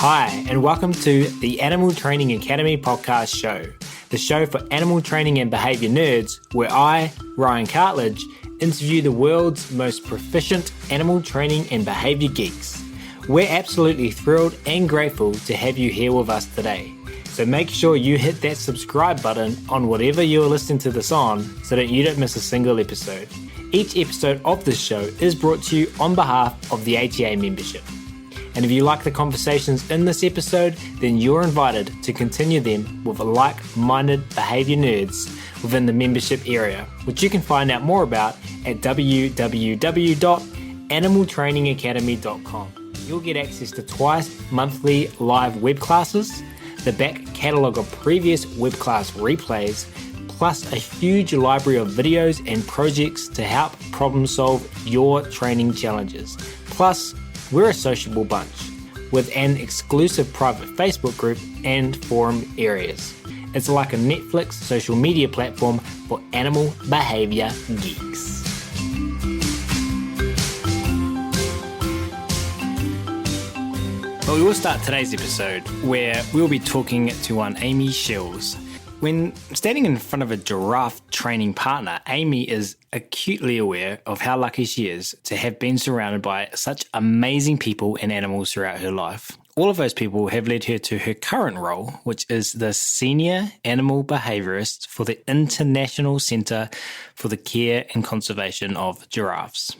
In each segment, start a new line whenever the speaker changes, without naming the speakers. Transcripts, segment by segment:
Hi, and welcome to the Animal Training Academy podcast show, the show for animal training and behavior nerds, where I, Ryan Cartledge, interview the world's most proficient animal training and behavior geeks. We're absolutely thrilled and grateful to have you here with us today. So make sure you hit that subscribe button on whatever you're listening to this on so that you don't miss a single episode. Each episode of this show is brought to you on behalf of the ATA membership. And if you like the conversations in this episode, then you're invited to continue them with like-minded behavior nerds within the membership area, which you can find out more about at www.animaltrainingacademy.com. You'll get access to twice monthly live web classes, the back catalogue of previous web class replays, plus a huge library of videos and projects to help problem solve your training challenges. Plus, we're a sociable bunch with an exclusive private Facebook group and forum areas. It's like a Netflix social media platform for animal behavior geeks. Well, we will start today's episode where we'll be talking to one Amy Schliz. When standing in front of a giraffe training partner, Amy is acutely aware of how lucky she is to have been surrounded by such amazing people and animals throughout her life. All of those people have led her to her current role, which is the Senior Animal Behaviorist for the International Centre for the Care and Conservation of Giraffes.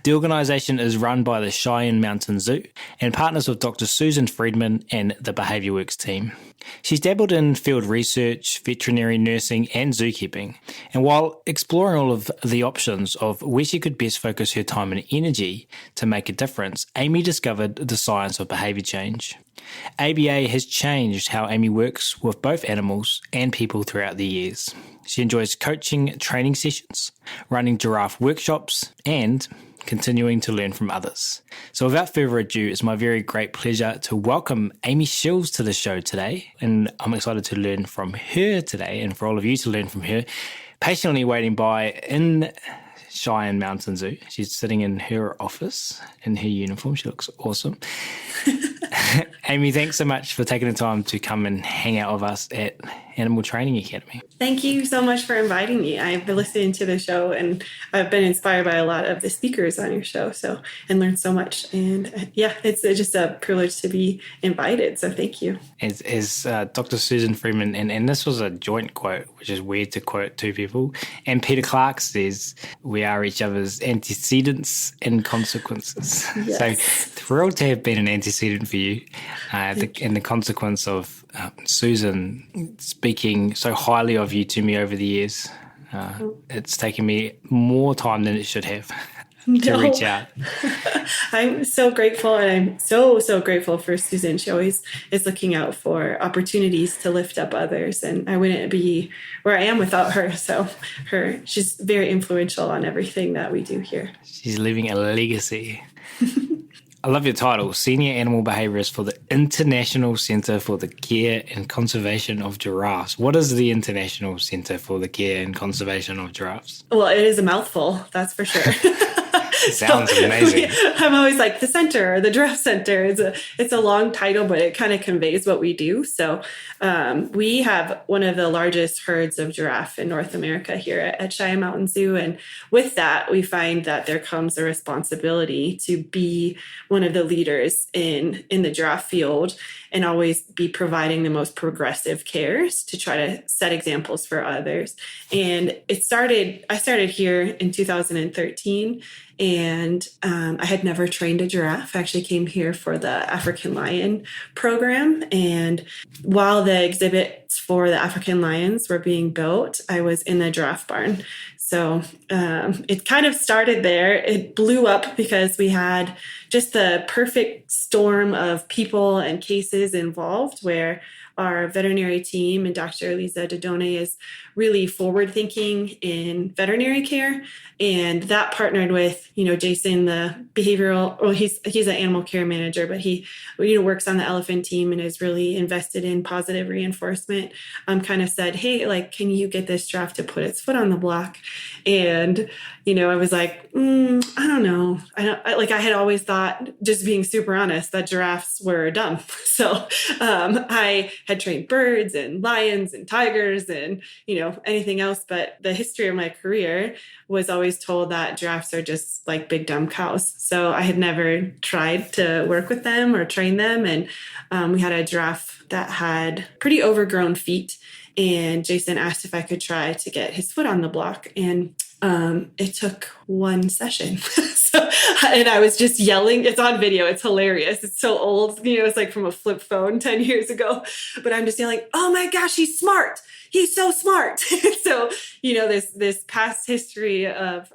The organisation is run by the Cheyenne Mountain Zoo and partners with Dr. Susan Friedman and the Behaviour Works team. She's dabbled in field research, veterinary nursing and zookeeping, and while exploring all of the options of where she could best focus her time and energy to make a difference, Amy discovered the science of behaviour change. ABA has changed how Amy works with both animals and people throughout the years. She enjoys coaching training sessions, running giraffe workshops, and continuing to learn from others. So without further ado, it's my very great pleasure to welcome Amy Schliz to the show today. And I'm excited to learn from her today and for all of you to learn from her. Patiently waiting by in Cheyenne Mountain Zoo. She's sitting in her office in her uniform. She looks awesome. Amy, thanks so much for taking the time to come and hang out with us at Animal Training Academy.
Thank you so much for inviting me. I've been listening to the show and I've been inspired by a lot of the speakers on your show, and learned so much. And it's just a privilege to be invited. So thank you.
As Dr. Susan Friedman, and this was a joint quote, which is weird to quote two people, and Peter Clark says, "We are each other's antecedents and consequences." Yes. So thrilled to have been an antecedent for you. And the consequence of Susan speaking so highly of you to me over the years, it's taken me more time than it should have to reach out.
I'm so grateful, and I'm so grateful for Susan. She always is looking out for opportunities to lift up others, and I wouldn't be where I am without her. So she's very influential on everything that we do here.
She's leaving a legacy. I love your title, Senior Animal Behaviorist for the International Centre for the Care and Conservation of Giraffes. What is the International Centre for the Care and Conservation of Giraffes?
Well, it is a mouthful, that's for sure.
Sounds amazing.
I'm always like the center or the Giraffe Center. It's a long title, but it kind of conveys what we do. So we have one of the largest herds of giraffe in North America here at Cheyenne Mountain Zoo. And with that, we find that there comes a responsibility to be one of the leaders in the giraffe field and always be providing the most progressive cares to try to set examples for others. And I started here in 2013. And I had never trained a giraffe. I actually came here for the African lion program. And while the exhibits for the African lions were being built, I was in the giraffe barn. So it kind of started there. It blew up because we had just the perfect storm of people and cases involved where our veterinary team and Dr. Lisa Dodone is really forward-thinking in veterinary care. And that partnered with, Jason, the behavioral, well, he's an animal care manager, but he, works on the elephant team and is really invested in positive reinforcement, kind of said, hey, can you get this giraffe to put its foot on the block? And, I was like, I don't don't know. I had always thought, just being super honest, that giraffes were dumb. So I had trained birds and lions and tigers and, anything else. But the history of my career was always told that giraffes are just like big dumb cows. So I had never tried to work with them or train them. And we had a giraffe that had pretty overgrown feet. And Jason asked if I could try to get his foot on the block. And it took one session. And I was just yelling. It's on video. It's hilarious. It's so old. It's like from a flip phone 10 years ago. But I'm just yelling, oh my gosh, he's smart. He's so smart. So, this past history of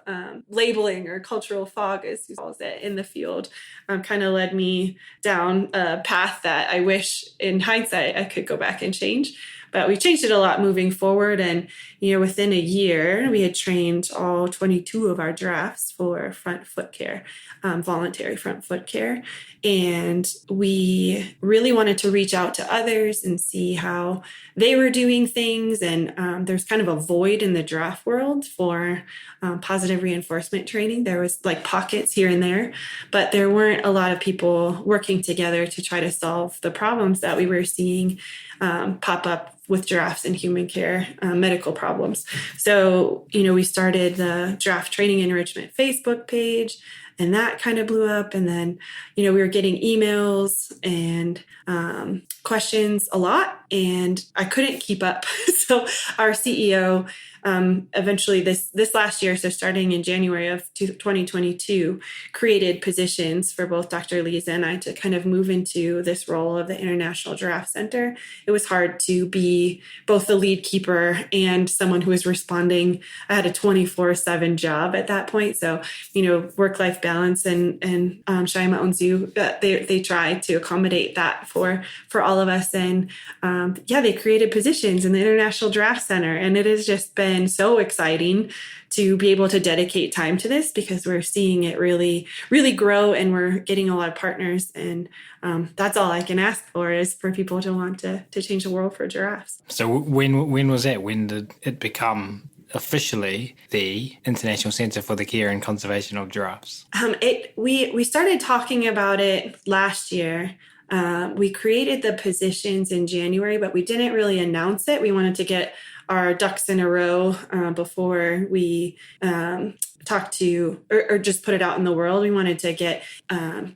labeling or cultural fog, as he calls it, in the field, kind of led me down a path that I wish in hindsight I could go back and change. But we changed it a lot moving forward. And, within a year, we had trained all 22 of our giraffes for front foot care, voluntary front foot care. And we really wanted to reach out to others and see how they were doing things. And there's kind of a void in the giraffe world for positive reinforcement training. There was like pockets here and there, but there weren't a lot of people working together to try to solve the problems that we were seeing pop up with giraffes in human care, medical problems. So, we started the Giraffe Training Enrichment Facebook page, and that kind of blew up. And then, we were getting emails and questions a lot, and I couldn't keep up. So our CEO eventually this last year, so starting in January of 2022, created positions for both Dr. Lisa and I to kind of move into this role of the International Giraffe Center. It was hard to be both the lead keeper and someone who was responding. I had a 24/7 job at that point. So, work-life balance and Cheyenne Mountain Zoo, they tried to accommodate that for all of us. And they created positions in the International Giraffe Center. And it has just been so exciting to be able to dedicate time to this, because we're seeing it really, really grow, and we're getting a lot of partners. And that's all I can ask for, is for people to want to change the world for giraffes.
So when was that? When did it become officially the International Center for the Care and Conservation of Giraffes?
We started talking about it last year. We created the positions in January, but we didn't really announce it. We wanted to get our ducks in a row before we talked to or just put it out in the world. We wanted to get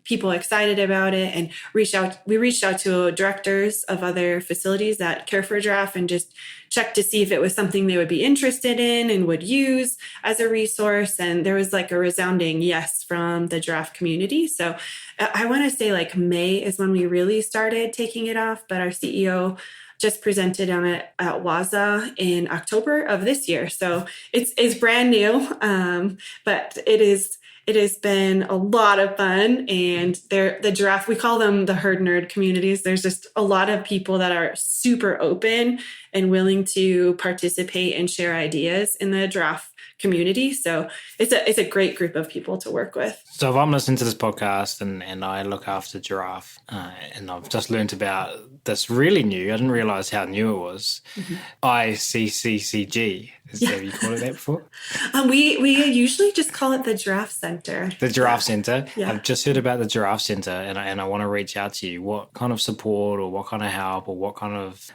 people excited about it and we reached out to directors of other facilities that care for giraffe and just checked to see if it was something they would be interested in and would use as a resource. And there was like a resounding yes from the giraffe community. So I want to say like May is when we really started taking it off, but our CEO just presented on it at WAZA in October of this year. So it's brand new, but it has been a lot of fun. And the giraffe, we call them the herd nerd communities. There's just a lot of people that are super open and willing to participate and share ideas in the giraffe community. So it's a great group of people to work with.
So if I'm listening to this podcast and I look after giraffe and I've just learned about this really new, I didn't realize how new it was, ICCCG. Have you called it that before?
We usually just call it the Giraffe Center.
The Giraffe Center.
Yeah.
I've just heard about the Giraffe Center, and I want to reach out to you. What kind of support, or what kind of help, or what kind of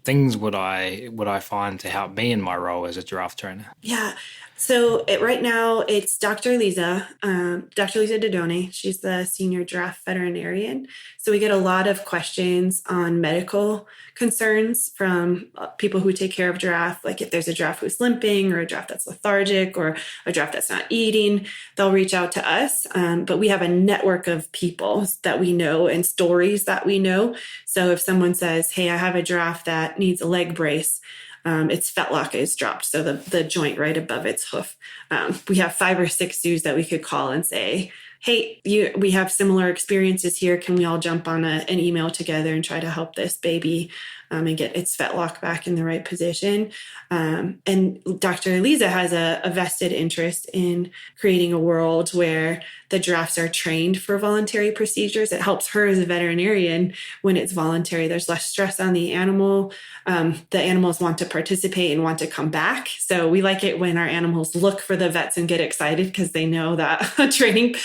things would I find to help me in my role as a giraffe trainer?
Yeah. So right now it's Dr. Lisa Dodone. She's the senior giraffe veterinarian. So we get a lot of questions on medical concerns from people who take care of giraffe. Like if there's a giraffe who's limping, or a giraffe that's lethargic, or a giraffe that's not eating, they'll reach out to us. But we have a network of people that we know and stories that we know. So if someone says, hey, I have a giraffe that needs a leg brace, its fetlock is dropped, so the joint right above its hoof. We have 5 or 6 zoos that we could call and say, hey, we have similar experiences here. Can we all jump on an email together and try to help this baby and get its fetlock back in the right position. And Dr. Eliza has a vested interest in creating a world where the giraffes are trained for voluntary procedures. It helps her as a veterinarian when it's voluntary. There's less stress on the animal. The animals want to participate and want to come back. So we like it when our animals look for the vets and get excited because they know that a training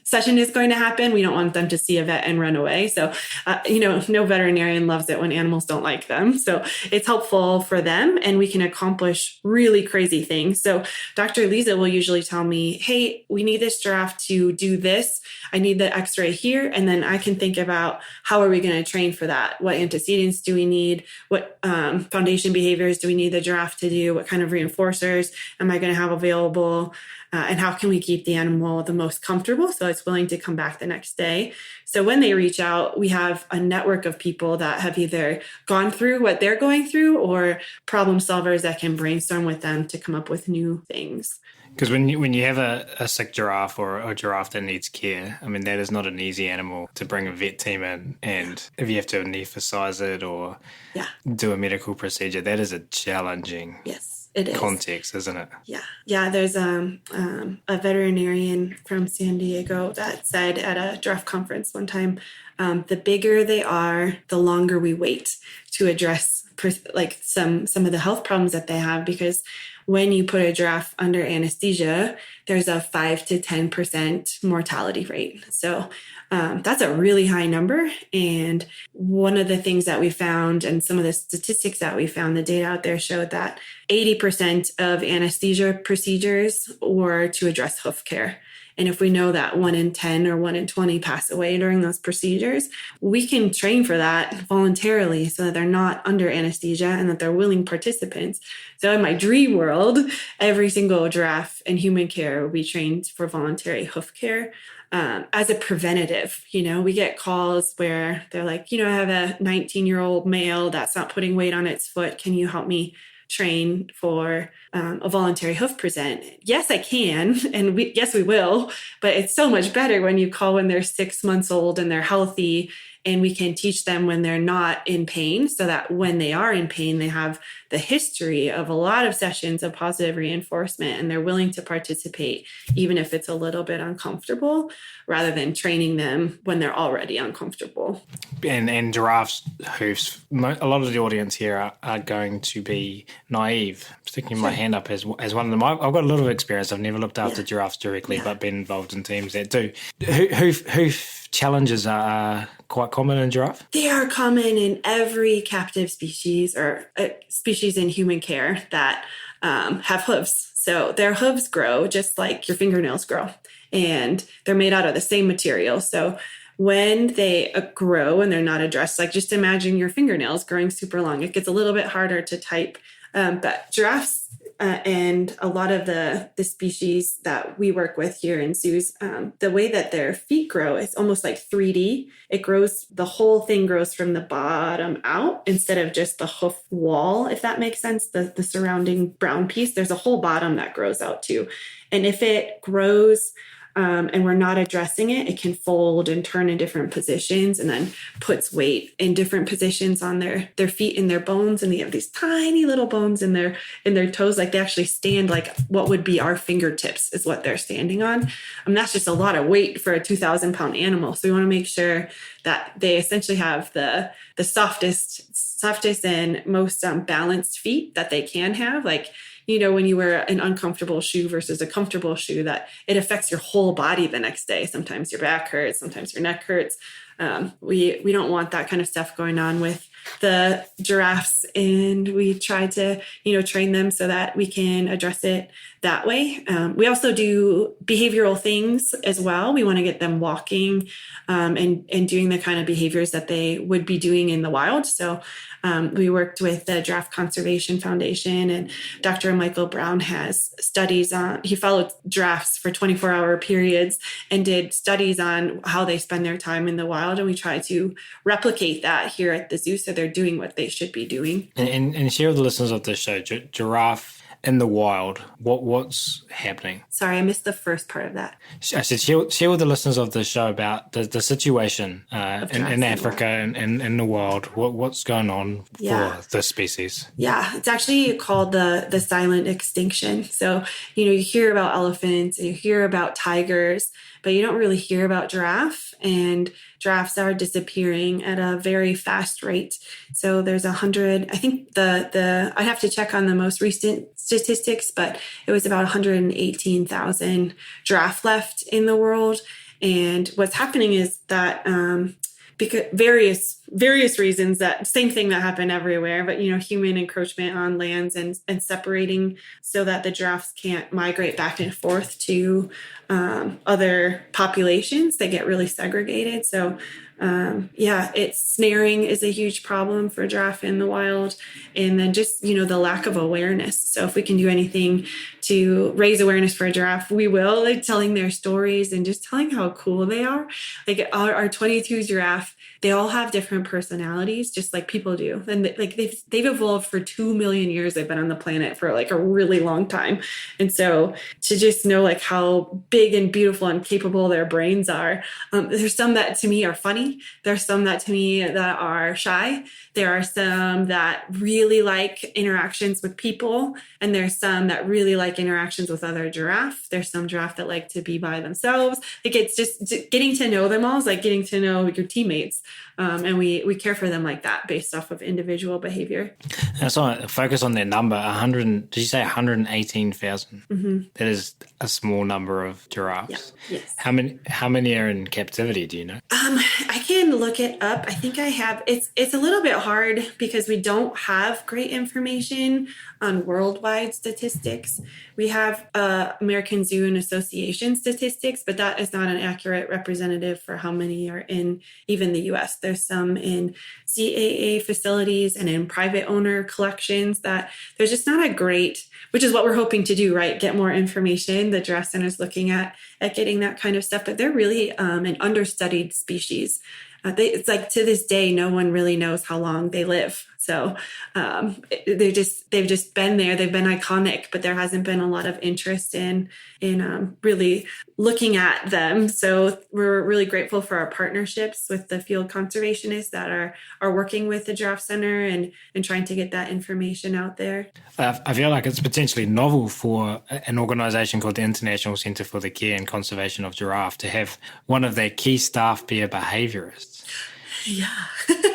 session is going to happen. We don't want them to see a vet and run away. So, no veterinarian loves it when animals don't like them. So it's helpful for them, and we can accomplish really crazy things. So Dr. Lisa will usually tell me, hey, we need this giraffe to do this. I need the x-ray here. And then I can think about how are we going to train for that? What antecedents do we need? What foundation behaviors do we need the giraffe to do? What kind of reinforcers am I going to have available? And how can we keep the animal the most comfortable so it's willing to come back the next day? So when they reach out, we have a network of people that have either gone through what they're going through or problem solvers that can brainstorm with them to come up with new things.
Because when you have a sick giraffe or a giraffe that needs care, I mean, that is not an easy animal to bring a vet team in. And if you have to anesthetize it or do a medical procedure, that is a challenging
it is.
Context, isn't it?
Yeah. There's a veterinarian from San Diego that said at a giraffe conference one time, the bigger they are, the longer we wait to address like some of the health problems that they have, because when you put a giraffe under anesthesia, there's a 5 to 10% mortality rate. So that's a really high number. And one of the things that we found, and some of the statistics that we found, the data out there showed that 80% of anesthesia procedures were to address hoof care. And if we know that 1 in 10 or 1 in 20 pass away during those procedures, we can train for that voluntarily so that they're not under anesthesia and that they're willing participants. So in my dream world, every single giraffe in human care will be trained for voluntary hoof care as a preventative. We get calls where they're like, I have a 19-year-old male that's not putting weight on its foot. Can you help me train for a voluntary hoof present? Yes, I can. And we will, but it's so much better when you call when they're 6 months old and they're healthy, and we can teach them when they're not in pain, so that when they are in pain, they have the history of a lot of sessions of positive reinforcement and they're willing to participate, even if it's a little bit uncomfortable, rather than training them when they're already uncomfortable.
And giraffes' hoofs, a lot of the audience here are going to be naive. I'm sticking my hand up as one of them. I've got a little experience. I've never looked after giraffes directly, but been involved in teams that do. Hoof challenges are quite common in giraffe?
They are common in every captive species or species in human care that have hooves. So their hooves grow just like your fingernails grow, and they're made out of the same material. So when they grow and they're not addressed, like just imagine your fingernails growing super long. It gets a little bit harder to type, but giraffes and a lot of the species that we work with here in zoos, the way that their feet grow, it's almost like 3D. It grows, the whole thing grows from the bottom out instead of just the hoof wall, if that makes sense, the surrounding brown piece. There's a whole bottom that grows out too. And if it grows and we're not addressing it, it can fold and turn in different positions, and then puts weight in different positions on their feet and their bones. And they have these tiny little bones in their toes. Like they actually stand like what would be our fingertips is what they're standing on. That's just a lot of weight for a 2,000-pound animal. So we want to make sure that they essentially have the softest and most balanced feet that they can have. Like, when you wear an uncomfortable shoe versus a comfortable shoe, that it affects your whole body the next day. Sometimes your back hurts, sometimes your neck hurts. We don't want that kind of stuff going on with the giraffes, and we try to, train them so that we can address it that way. We also do behavioral things as well. We want to get them walking and doing the kind of behaviors that they would be doing in the wild. So we worked with the Giraffe Conservation Foundation, and Dr. Michael Brown has studies on, he followed giraffes for 24-hour periods and did studies on how they spend their time in the wild. And we try to replicate that here at the zoo so they're doing what they should be doing.
And share with the listeners of this show, giraffe in the wild, what's happening?
Sorry, I missed the first part of that.
I said, share with the listeners of the show about the situation in Africa and in the wild. What's going on for the species?
Yeah, it's actually called the silent extinction. So, you hear about elephants and you hear about tigers, but you don't really hear about giraffe. And giraffes are disappearing at a very fast rate. So there's 100, I think I have to check on the most recent statistics, but it was about 118,000 giraffe left in the world. And what's happening is that because various reasons, that same thing that happened everywhere, but human encroachment on lands and separating so that the giraffes can't migrate back and forth to other populations. They get really segregated. So snaring is a huge problem for giraffe in the wild. And then just, the lack of awareness. So if we can do anything to raise awareness for a giraffe, we will, like telling their stories and just telling how cool they are. Like our 22 giraffe, they all have different personalities, just like people do. And they've evolved for 2 million years. They've been on the planet for like a really long time. And so to just know like how big and beautiful and capable their brains are, there's some that to me are funny. There's some that to me that are shy. There are some that really like interactions with people. And there's some that really like interactions with other giraffe. There's some giraffe that like to be by themselves. Like it's just getting to know them all is like getting to know your teammates. And we care for them like that based off of individual behavior.
I just want to focus on that number. 100, did you say 118,000? Mm-hmm. That is a small number of giraffes.
Yeah. Yes.
How many are in captivity, do you know?
I can look it up. I think I have. It's a little bit hard because we don't have great information on worldwide statistics. We have American Zoo and Association statistics, but that is not an accurate representative for how many are in even the U.S. There's some in CAA facilities and in private owner collections that there's just not a great, which is what we're hoping to do, right? Get more information. The Giraffe Center is looking at getting that kind of stuff, but they're really an understudied species. It's like to this day, no one really knows how long they live. So they've just been there. They've been iconic, but there hasn't been a lot of interest in really looking at them. So we're really grateful for our partnerships with the field conservationists that are working with the Giraffe Center and trying to get that information out there.
I feel like it's potentially novel for an organization called the International Center for the Care and Conservation of Giraffe to have one of their key staff be a behaviorist.
Yeah.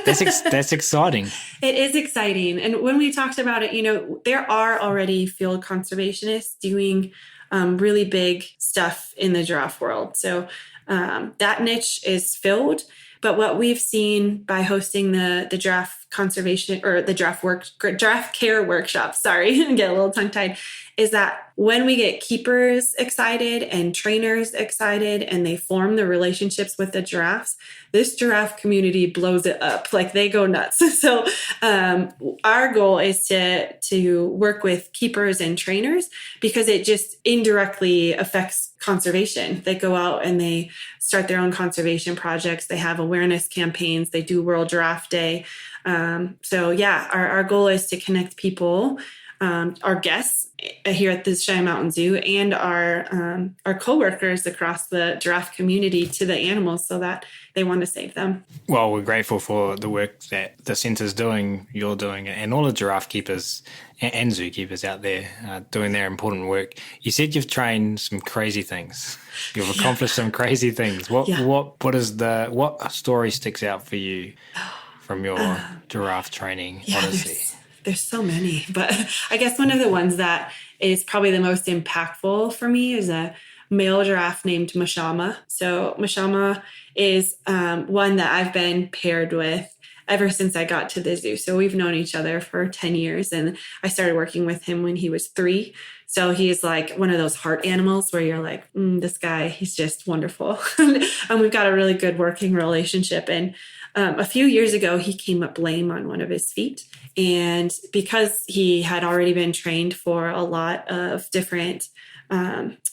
That's exciting.
It is exciting. And when we talked about it, there are already field conservationists doing really big stuff in the giraffe world. So that niche is filled. But what we've seen by hosting the giraffe conservation or the giraffe care workshop, sorry, I get a little tongue tied, is that when we get keepers excited and trainers excited and they form the relationships with the giraffes, this giraffe community blows it up. Like they go nuts. So our goal is to work with keepers and trainers because it just indirectly affects conservation. They go out and they start their own conservation projects. They have awareness campaigns. They do World Giraffe Day. Our goal is to connect people, our guests here at the Cheyenne Mountain Zoo and our coworkers across the giraffe community to the animals so that they want to save them.
Well, we're grateful for the work that the centre's doing, you're doing, and all the giraffe keepers and zookeepers out there doing their important work. You said you've trained some crazy things. You've accomplished some crazy things. What story sticks out for you from your giraffe training odyssey?
There's so many, but I guess one of the ones that is probably the most impactful for me is a male giraffe named Mashama. So Mashama is one that I've been paired with ever since I got to the zoo. So we've known each other for 10 years and I started working with him when he was 3. So he's like one of those heart animals where you're like, this guy, he's just wonderful. And we've got a really good working relationship. And a few years ago, he came up lame on one of his feet. And because he had already been trained for a lot of different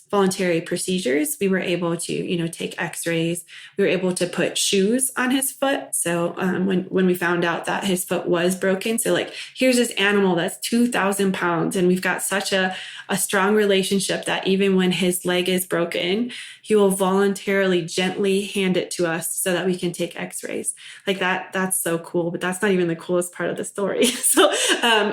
voluntary procedures. We were able to, take x-rays. We were able to put shoes on his foot. So when we found out that his foot was broken, so like, here's this animal that's 2,000 pounds, and we've got such a strong relationship that even when his leg is broken, he will voluntarily gently hand it to us so that we can take x-rays. Like that's so cool, but that's not even the coolest part of the story. So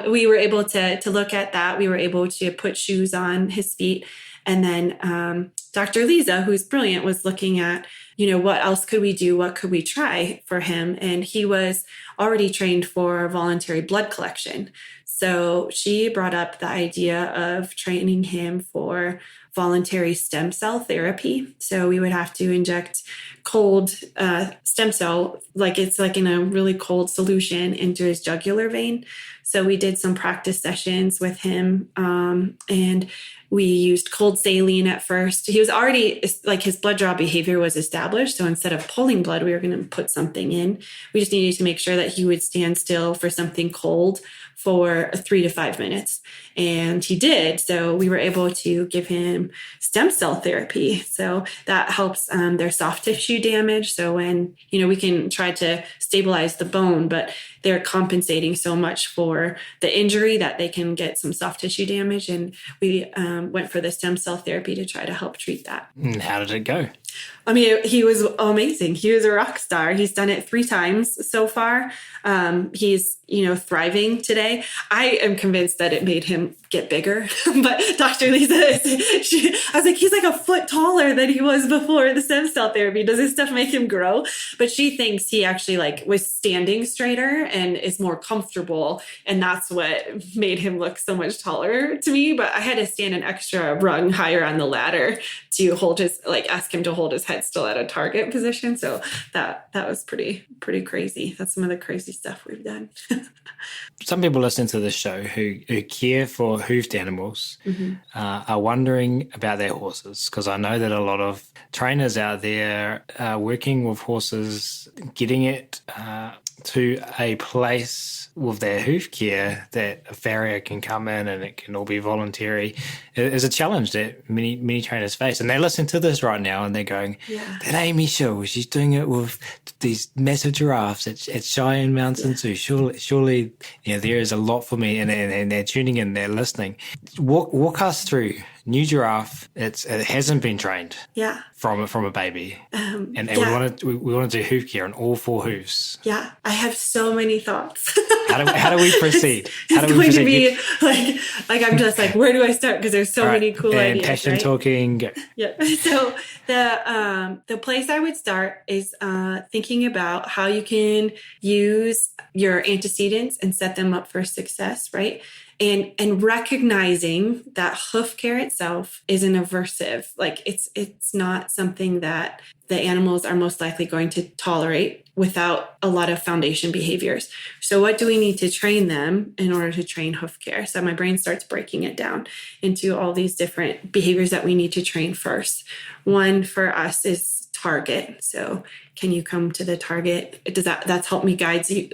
we were able to look at that. We were able to put shoes on his feet. And then Dr. Lisa, who's brilliant, was looking at, what else could we do? What could we try for him? And he was already trained for voluntary blood collection. So she brought up the idea of training him for voluntary stem cell therapy. So we would have to inject cold stem cell, like it's like in a really cold solution, into his jugular vein. So we did some practice sessions with him, and we used cold saline at first. He was already, like, his blood draw behavior was established. So instead of pulling blood, we were going to put something in. We just needed to make sure that he would stand still for something cold for 3 to 5 minutes. And he did. So we were able to give him stem cell therapy. So that helps their soft tissue damage. So when, we can try to stabilize the bone, but they're compensating so much for the injury that they can get some soft tissue damage. And we went for the stem cell thrapy to try to help treat that.
And how did it go?
I mean, he was amazing. He was a rock star. He's done it 3 times so far. He's, thriving today. I am convinced that it made him get bigger. But Dr. Lisa, I was like, he's like a foot taller than he was before the stem cell therapy. Does this stuff make him grow? But she thinks he actually was standing straighter and is more comfortable. And that's what made him look so much taller to me. But I had to stand an extra rung higher on the ladder to ask him to hold his head still at a target position. So that was pretty crazy. That's some of the crazy stuff we've done.
Some people listening to this show who care for hoofed animals are wondering about their horses, because I know that a lot of trainers out there are working with horses, getting it to a place with their hoof care that a farrier can come in and it can all be voluntary. It is a challenge that many trainers face. And they listen to this right now and they're going, that Amy Shill, she's doing it with these massive giraffes at Cheyenne Mountain Zoo. Surely there is a lot for me. And they're tuning in, they're listening. Walk us through. New giraffe, it hasn't been trained from a baby. And we want to do hoof care on all 4 hoofs. Yeah, I have so many thoughts.
How
do we proceed?
It's going to be like I'm just like, where do I start? Because there's so many cool ideas.
Passion talking. Go.
Yeah. So the place I would start is thinking about how you can use your antecedents and set them up for success, right? And recognizing that hoof care itself is an aversive, like it's not something that the animals are most likely going to tolerate without a lot of foundation behaviors. So what do we need to train them in order to train hoof care? So my brain starts breaking it down into all these different behaviors that we need to train first. One for us is target. So can you come to the target? That's helped me guide you.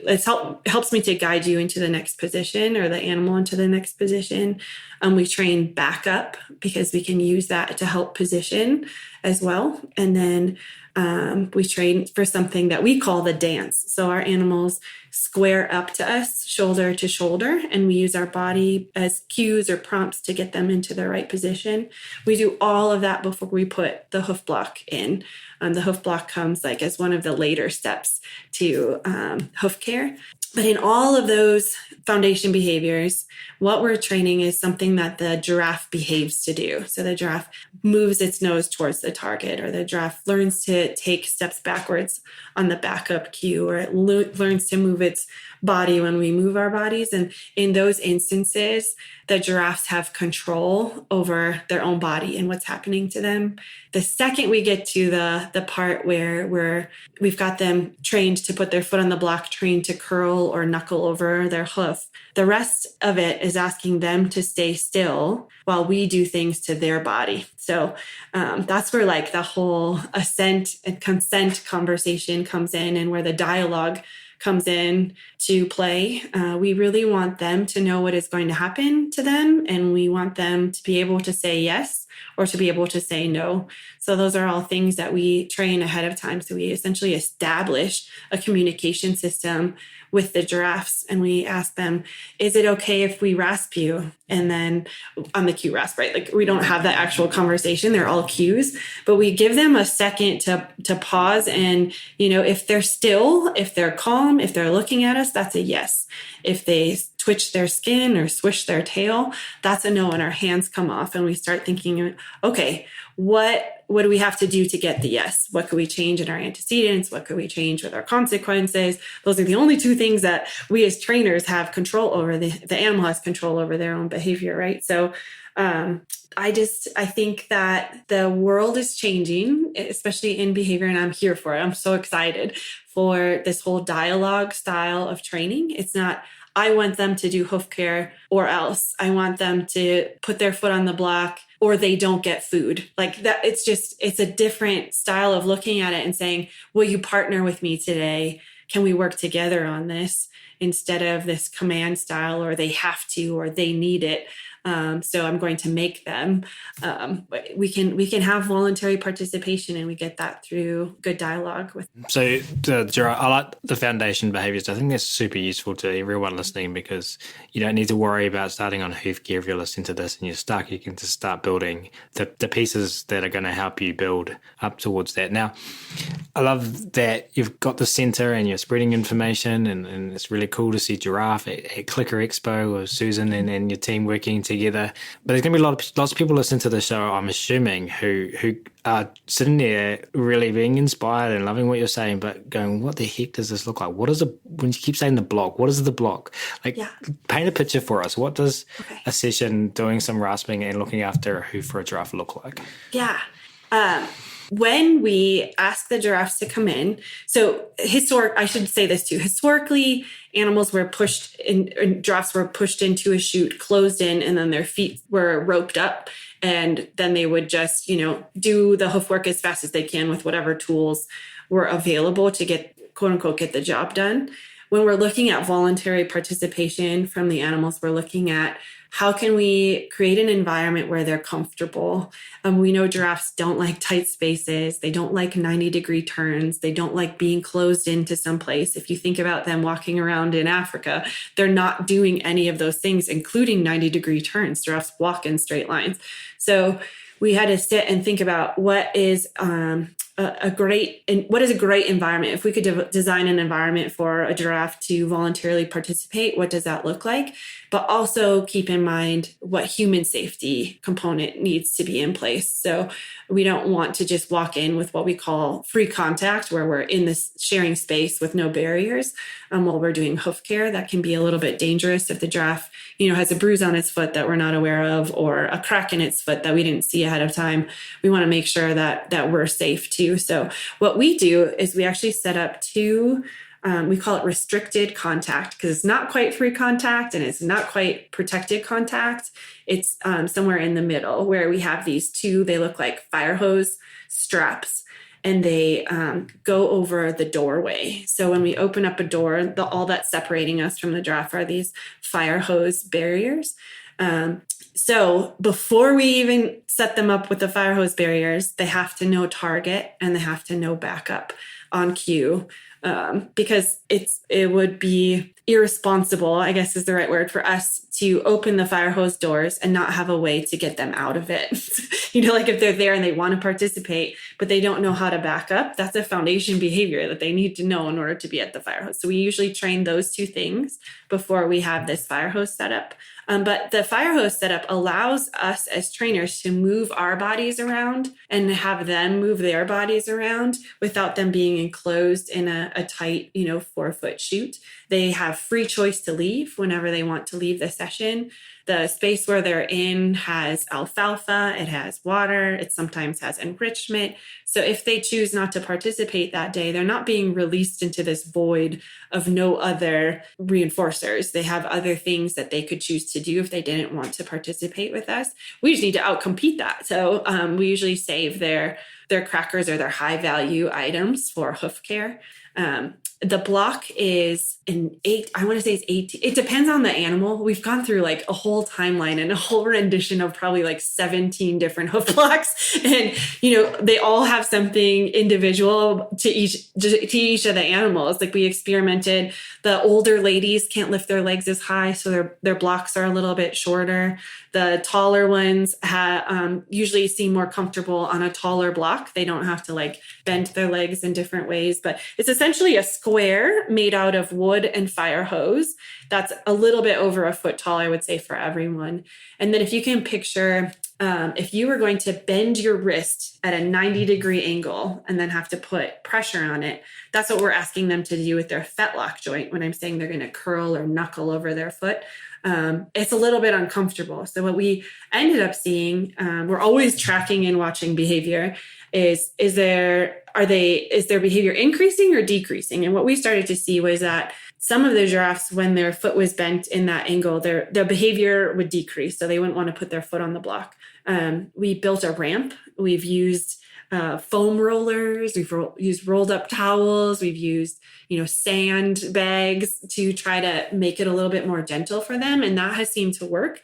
Helps me to guide you into the next position, or the animal into the next position. We train back up because we can use that to help position as well. And then we train for something that we call the dance. So our animals square up to us, shoulder to shoulder, and we use our body as cues or prompts to get them into the right position. We do all of that before we put the hoof block in. The hoof block comes as one of the later steps to hoof care. But in all of those foundation behaviors, what we're training is something that the giraffe behaves to do. So the giraffe moves its nose towards the target, or the giraffe learns to take steps backwards on the backup cue, or it learns to move its body when we move our bodies. And in those instances, the giraffes have control over their own body and what's happening to them. The second we get to the part where we've got them trained to put their foot on the block, trained to curl or knuckle over their hoof, the rest of it is asking them to stay still while we do things to their body. So that's where the whole assent and consent conversation comes in, and where the dialogue comes in to play, we really want them to know what is going to happen to them. And we want them to be able to say yes or to be able to say no. So those are all things that we train ahead of time. So we essentially establish a communication system with the giraffes, and we ask them, is it okay if we rasp you? And then on the cue rasp, right? Like we don't have that actual conversation. They're all cues, but we give them a second to pause. And, if they're still, if they're calm, if they're looking at us, that's a yes. If they twitch their skin or swish their tail, that's a no. And our hands come off and we start thinking, okay, what do we have to do to get the yes? What could we change in our antecedents? What could we change with our consequences? Those are the only two things that we as trainers have control over. The animal has control over their own behavior, right? So I think that the world is changing, especially in behavior, and I'm here for it. I'm so excited for this whole dialogue style of training. It's not, I want them to do hoof care or else. I want them to put their foot on the block or they don't get food. Like that, it's a different style of looking at it and saying, will you partner with me today? Can we work together on this? Instead of this command style, or they have to, or they need it. So I'm going to make them. We can have voluntary participation, and we get that through good dialogue with.
So I like the foundation behaviors. I think that's super useful to everyone listening, because you don't need to worry about starting on hoof gear if you're listening to this and you're stuck. You can just start building the pieces that are going to help you build up towards that. Now, I love that you've got the center and you're spreading information, and it's really cool to see Giraffe at Clicker Expo with Susan and your team working together. But there's going to be lots of people listening to the show, I'm assuming, who are sitting there really being inspired and loving what you're saying, but going, what the heck does this look like? When you keep saying the block, what is the block? Paint a picture for us. What does a session doing some rasping and looking after a hoof for a giraffe look like?
Yeah. When we ask the giraffes to come in, I should say this too. Historically, animals were giraffes were pushed into a chute, closed in, and then their feet were roped up. And then they would just, do the hoof work as fast as they can with whatever tools were available to get, quote unquote, get the job done. When we're looking at voluntary participation from the animals, we're looking at how can we create an environment where they're comfortable? We know giraffes don't like tight spaces. They don't like 90-degree turns. They don't like being closed into someplace. If you think about them walking around in Africa, they're not doing any of those things, including 90-degree turns. Giraffes walk in straight lines. So we had to sit and think about what is a great environment. If we could design an environment for a giraffe to voluntarily participate, what does that look like? But also keep in mind what human safety component needs to be in place. So we don't want to just walk in with what we call free contact, where we're in this sharing space with no barriers while we're doing hoof care. That can be a little bit dangerous if the giraffe, has a bruise on its foot that we're not aware of, or a crack in its foot that we didn't see ahead of time. We want to make sure that we're safe too. So what we do is we actually set up two, we call it restricted contact, because it's not quite free contact and it's not quite protected contact. It's somewhere in the middle, where we have these two, they look like fire hose straps, and they go over the doorway. So when we open up a door, all that's separating us from the giraffe are these fire hose barriers. So before we even set them up with the fire hose barriers, they have to know target and they have to know backup on cue, because it would be irresponsible, I guess is the right word, for us to open the fire hose doors and not have a way to get them out of it. Like if they're there and they want to participate, but they don't know how to back up, that's a foundation behavior that they need to know in order to be at the fire hose. So we usually train those two things before we have this fire hose setup. But the fire hose setup allows us as trainers to move our bodies around and have them move their bodies around without them being enclosed in a tight, 4-foot chute. They have free choice to leave whenever they want to leave the session. the space where they're in has alfalfa, it has water, it sometimes has enrichment. So if they choose not to participate that day, they're not being released into this void of no other reinforcers. They have other things that they could choose to do if they didn't want to participate with us. We just need to outcompete that. So we usually save their crackers or their high value items for hoof care. The block is I want to say it's 18. It depends on the animal. We've gone through like a whole timeline and a whole rendition of probably like 17 different hoof blocks. And, they all have something individual to each of the animals. Like we experimented, the older ladies can't lift their legs as high. So their blocks are a little bit shorter. The taller ones usually seem more comfortable on a taller block. They don't have to like bend their legs in different ways, but it's essentially a square made out of wood and fire hose. That's a little bit over a foot tall, I would say, for everyone. And then if you can picture, if you were going to bend your wrist at a 90-degree angle and then have to put pressure on it, that's what we're asking them to do with their fetlock joint when I'm saying they're going to curl or knuckle over their foot. It's a little bit uncomfortable. So what we ended up seeing, we're always tracking and watching behavior, is their behavior increasing or decreasing? And what we started to see was that some of the giraffes, when their foot was bent in that angle, their behavior would decrease. So they wouldn't want to put their foot on the block. We built a ramp. We've used foam rollers. We've used rolled up towels. We've used, sand bags to try to make it a little bit more gentle for them. And that has seemed to work.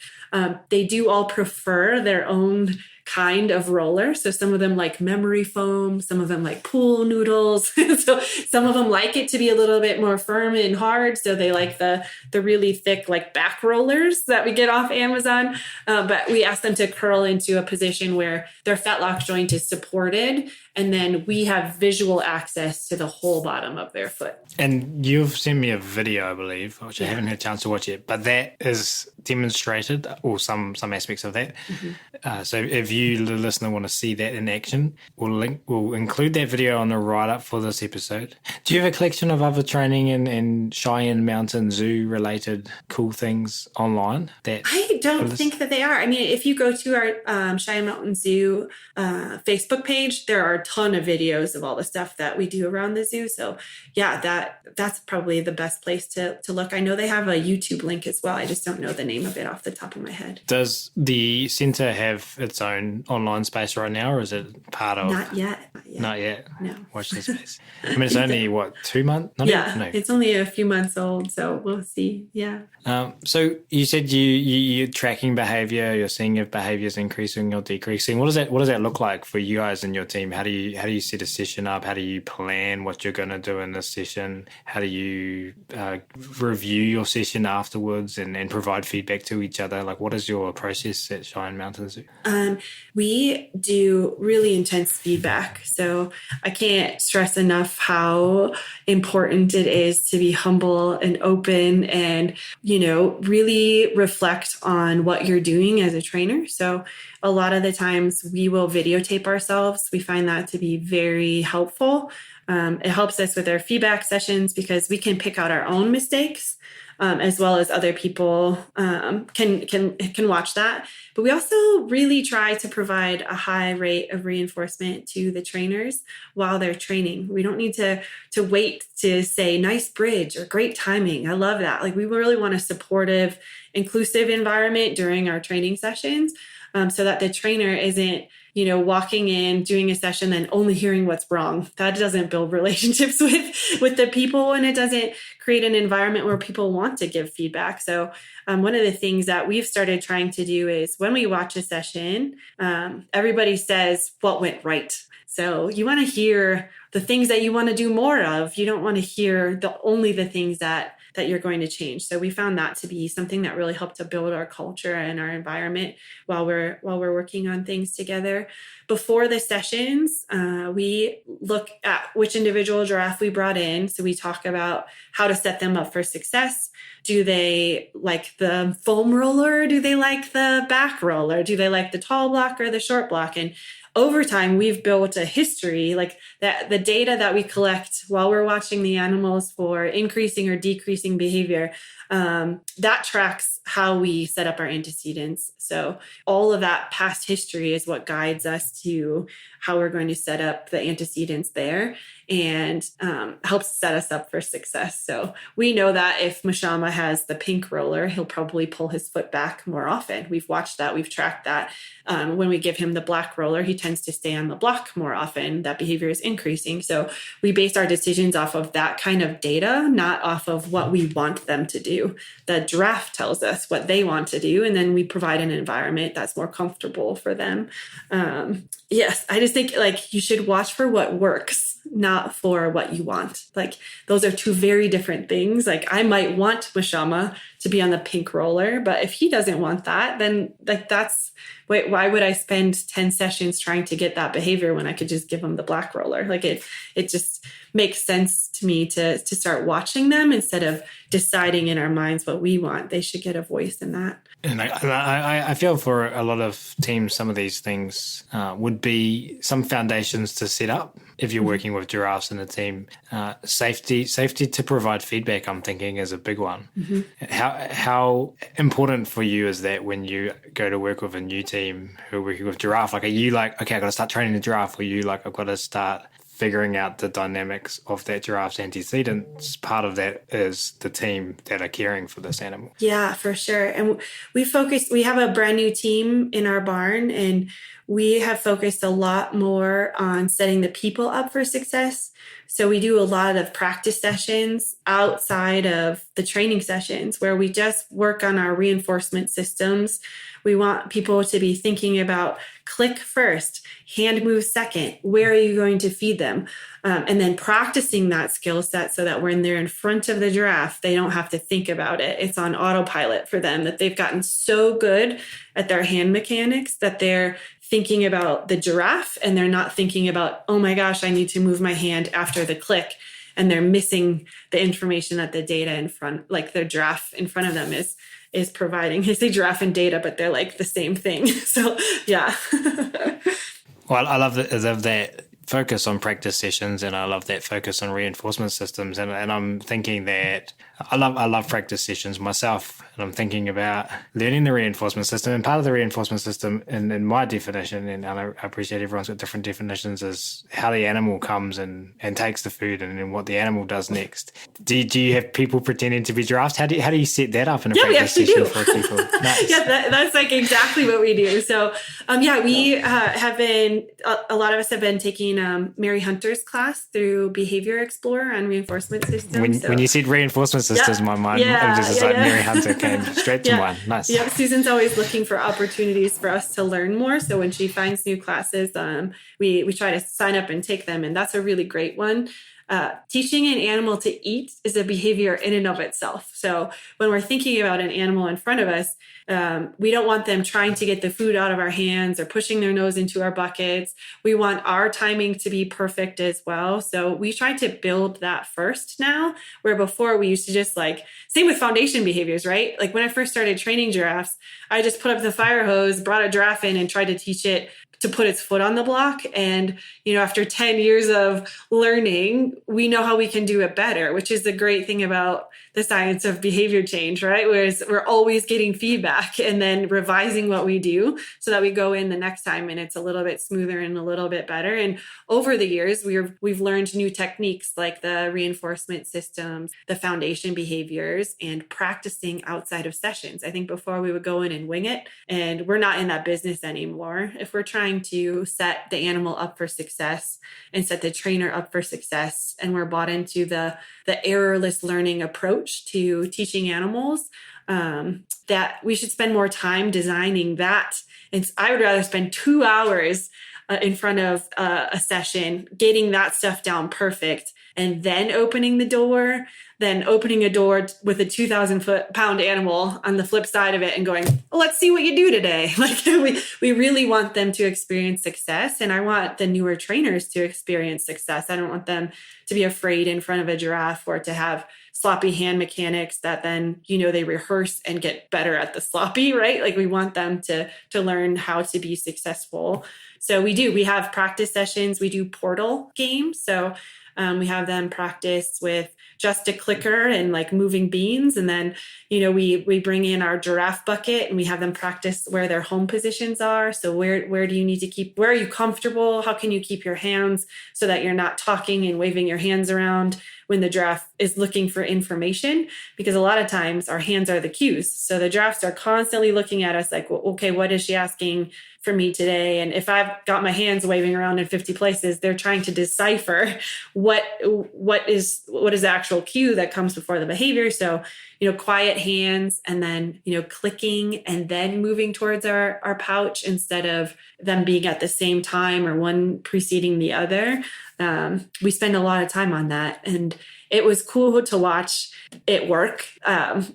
They do all prefer their own kind of roller. So some of them like memory foam, some of them like pool noodles. So some of them like it to be a little bit more firm and hard. So they like the really thick like back rollers that we get off Amazon. But we ask them to curl into a position where their fetlock joint is supported. And then we have visual access to the whole bottom of their foot.
And you've sent me a video, I believe, which I haven't had a chance to watch yet, but that is demonstrated, or some aspects of that. Mm-hmm. So if you, the listener, want to see that in action, we'll include that video on the write-up for this episode. Do you have a collection of other training and Cheyenne Mountain Zoo related cool things online?
I don't think that they are. I mean, if you go to our Cheyenne Mountain Zoo Facebook page, there are a ton of videos of all the stuff that we do around the zoo. So yeah, that's probably the best place to look. I know they have a YouTube link as well. I just don't know the name of it off the top of my head.
Does the center have its own online space right now, or is it part of?
Not yet.
Not yet.
No.
Watch this space. I mean, it's only 2 months?
It's only a few months old, so we'll see. Yeah.
So you said you're tracking behavior. You're seeing if behavior is increasing or decreasing. What does that look like for you guys and your team? How do you set a session up? How do you plan what you're going to do in this session? How do you review your session afterwards and provide feedback to each other? Like, what is your process at Cheyenne Mountain Zoo?
We do really intense feedback. So I can't stress enough how important it is to be humble and open and, really reflect on what you're doing as a trainer. So a lot of the times we will videotape ourselves. We find that to be very helpful. It helps us with our feedback sessions because we can pick out our own mistakes, as well as other people can watch that. But we also really try to provide a high rate of reinforcement to the trainers while they're training. We don't need to wait to say nice bridge or great timing. I love that. Like, we really want a supportive, inclusive environment during our training sessions, so that the trainer isn't walking in, doing a session, then only hearing what's wrong. That doesn't build relationships with the people, and it doesn't create an environment where people want to give feedback. So one of the things that we've started trying to do is when we watch a session, everybody says what went right. So you want to hear the things that you want to do more of. You don't want to hear only the things that you're going to change. So we found that to be something that really helped to build our culture and our environment while we're working on things together. Before the sessions, we look at which individual giraffe we brought in. So we talk about how to set them up for success. Do they like the foam roller? Or do they like the back roller? Do they like the tall block or the short block? And over time, we've built a history, like that the data that we collect while we're watching the animals for increasing or decreasing behavior that tracks how we set up our antecedents. So all of that past history is what guides us to how we're going to set up the antecedents there, and helps set us up for success. So we know that if Mashama has the pink roller, he'll probably pull his foot back more often. We've watched that. We've tracked that. When we give him the black roller, he tends to stay on the block more often. That behavior is increasing. So we base our decisions off of that kind of data, not off of what we want them to do. The giraffe tells us what they want to do, and then we provide an environment that's more comfortable for them. Yes, I just think like you should watch for what works, not for what you want. Like those are two very different things. Like I might want Mashama to be on the pink roller, but if he doesn't want that, then like why would I spend 10 sessions trying to get that behavior when I could just give him the black roller? Like it just makes sense to me to start watching them instead of deciding in our minds what we want. They should get a voice in that.
And I feel for a lot of teams, some of these things would be some foundations to set up if you're working with giraffes in a team. Safety to provide feedback, I'm thinking, is a big one. Mm-hmm. How important for you is that when you go to work with a new team who are working with giraffe? Like, are you like, okay, I've got to start training the giraffe? Or are you like, I've got to start figuring out the dynamics of that giraffe's antecedents? Part of that is the team that are caring for this animal.
Yeah, for sure. And we have a brand new team in our barn, and we have focused a lot more on setting the people up for success. So we do a lot of practice sessions outside of the training sessions where we just work on our reinforcement systems. We want people to be thinking about click first, hand move second. Where are you going to feed them? And then practicing that skill set so that when they're in front of the giraffe, they don't have to think about it. It's on autopilot for them, that they've gotten so good at their hand mechanics that they're thinking about the giraffe and they're not thinking about, oh my gosh, I need to move my hand after the click. And they're missing the information that the data in front, like the giraffe in front of them is providing. I say giraffe and data, but they're like the same thing. So yeah.
Well, I love that focus on practice sessions, and I love that focus on reinforcement systems. And I'm thinking that I love practice sessions myself, and I'm thinking about learning the reinforcement system. And part of the reinforcement system, in my definition, and I appreciate everyone's got different definitions, is how the animal comes and takes the food, and then what the animal does next. Do you have people pretending to be giraffes? How do you set that up in a practice session for people? Nice.
Yeah, that's like exactly what we do. So we have been, a lot of us have been taking Mary Hunter's class through Behavior Explorer on reinforcement systems.
When you said reinforcement systems, my mind just like Mary Hunter came straight to mind. Nice.
Yeah, Susan's always looking for opportunities for us to learn more. So when she finds new classes, we try to sign up and take them, and that's a really great one. Teaching an animal to eat is a behavior in and of itself. So when we're thinking about an animal in front of us, we don't want them trying to get the food out of our hands or pushing their nose into our buckets. We want our timing to be perfect as well. So we try to build that first now, where before we used to just same with foundation behaviors, right? Like when I first started training giraffes, I just put up the fire hose, brought a giraffe in and tried to teach it to put its foot on the block. And, after 10 years of learning, we know how we can do it better, which is the great thing about the science of behavior change, right? Whereas we're always getting feedback and then revising what we do so that we go in the next time and it's a little bit smoother and a little bit better. And over the years, we've learned new techniques like the reinforcement systems, the foundation behaviors, and practicing outside of sessions. I think before we would go in and wing it, and we're not in that business anymore. If we're trying to set the animal up for success and set the trainer up for success, and we're bought into the errorless learning approach to teaching animals, that we should spend more time designing that. And I would rather spend 2 hours in front of a session getting that stuff down perfect and then opening the door than opening a door with a 2,000-pound animal on the flip side of it and going, well, let's see what you do today. We really want them to experience success. And I want the newer trainers to experience success. I don't want them to be afraid in front of a giraffe or to have sloppy hand mechanics that then, they rehearse and get better at the sloppy, right? We want them to learn how to be successful. So we have practice sessions. We do portal games. So We have them practice with just a clicker and like moving beans. And then, we bring in our giraffe bucket and we have them practice where their home positions are. So where do you need to keep, where are you comfortable? How can you keep your hands so that you're not talking and waving your hands around when the giraffe is looking for information? Because a lot of times our hands are the cues. So the giraffes are constantly looking at us like, well, okay, what is she asking for me today? And if I've got my hands waving around in 50 places, they're trying to decipher what is the actual cue that comes before the behavior. So, quiet hands and then, clicking and then moving towards our pouch instead of them being at the same time or one preceding the other. We spend a lot of time on that, and it was cool to watch it work.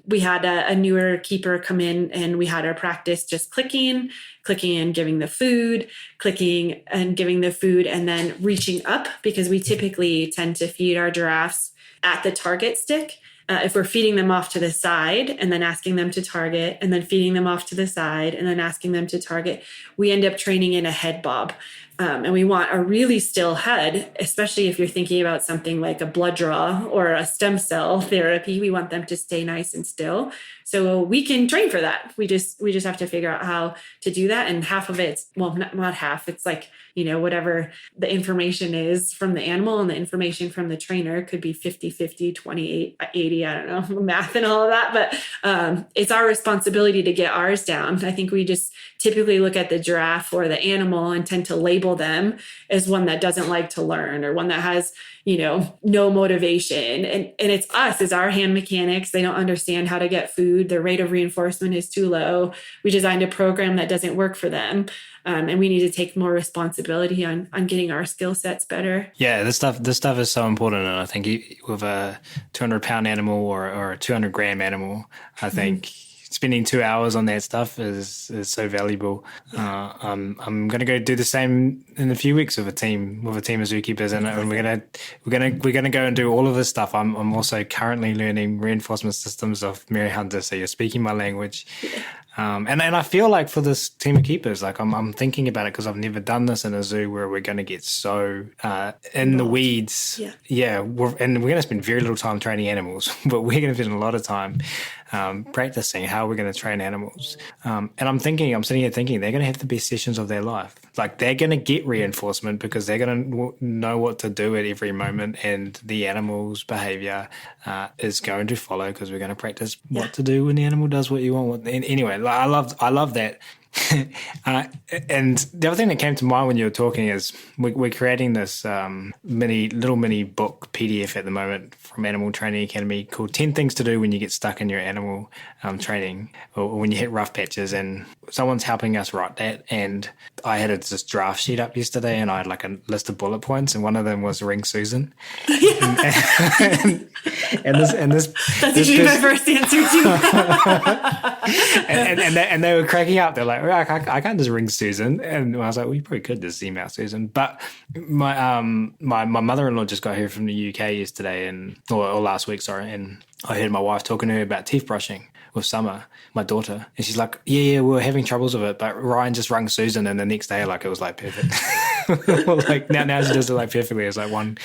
We had a newer keeper come in and we had her practice just clicking and giving the food, clicking and giving the food, and then reaching up, because we typically tend to feed our giraffes at the target stick. If we're feeding them off to the side and then asking them to target, and then feeding them off to the side and then asking them to target, we end up training in a head bob. And we want a really still head, especially if you're thinking about something like a blood draw or a stem cell therapy. We want them to stay nice and still. So we can train for that. We just have to figure out how to do that. And half of it's, well, not half. It's like, whatever the information is from the animal and the information from the trainer could be 50-50, 28-80, I don't know, math and all of that. But it's our responsibility to get ours down. I think we just typically look at the giraffe or the animal and tend to label them as one that doesn't like to learn or one that has, no motivation. And it's us as our hand mechanics. They don't understand how to get food. Their rate of reinforcement is too low. We designed a program that doesn't work for them. And we need to take more responsibility on getting our skill sets better.
Yeah, this stuff is so important. And I think with a 200-pound animal or a 200-gram animal, I think spending 2 hours on that stuff is so valuable. I'm going to go do the same in a few weeks with a team of zookeepers, and we're gonna go and do all of this stuff. I'm also currently learning reinforcement systems of Mary Hunter, so you're speaking my language. And I feel like for this team of keepers, like I'm thinking about it because I've never done this in a zoo where we're going to get so in the weeds. Yeah, we're going to spend very little time training animals, but we're going to spend a lot of time practicing how we're going to train animals. And I'm sitting here thinking they're going to have the best sessions of their life. Like they're going to get reinforcement because they're going to know what to do at every moment, and the animal's behavior is going to follow because we're going to practice what to do when the animal does what you want. Anyway, I love that. And the other thing that came to mind when you were talking is we're creating this mini book PDF at the moment from Animal Training Academy called 10 Things to Do When You Get Stuck in Your Animal Training or when you hit rough patches, and someone's helping us write that. And I had this draft sheet up yesterday and I had like a list of bullet points, and one of them was ring Susan. and this that's usually my first answer too. and they were cracking up. They're like, I can't just ring Susan. And I was like, well, you probably could just email Susan. But my mother-in-law just got here from the UK yesterday or last week, sorry, and I heard my wife talking to her about teeth brushing with Summer, my daughter, and she's like, yeah, we were having troubles with it, but Ryan just rung Susan, and the next day, like, it was like perfect. Like now she does it like perfectly. It's like one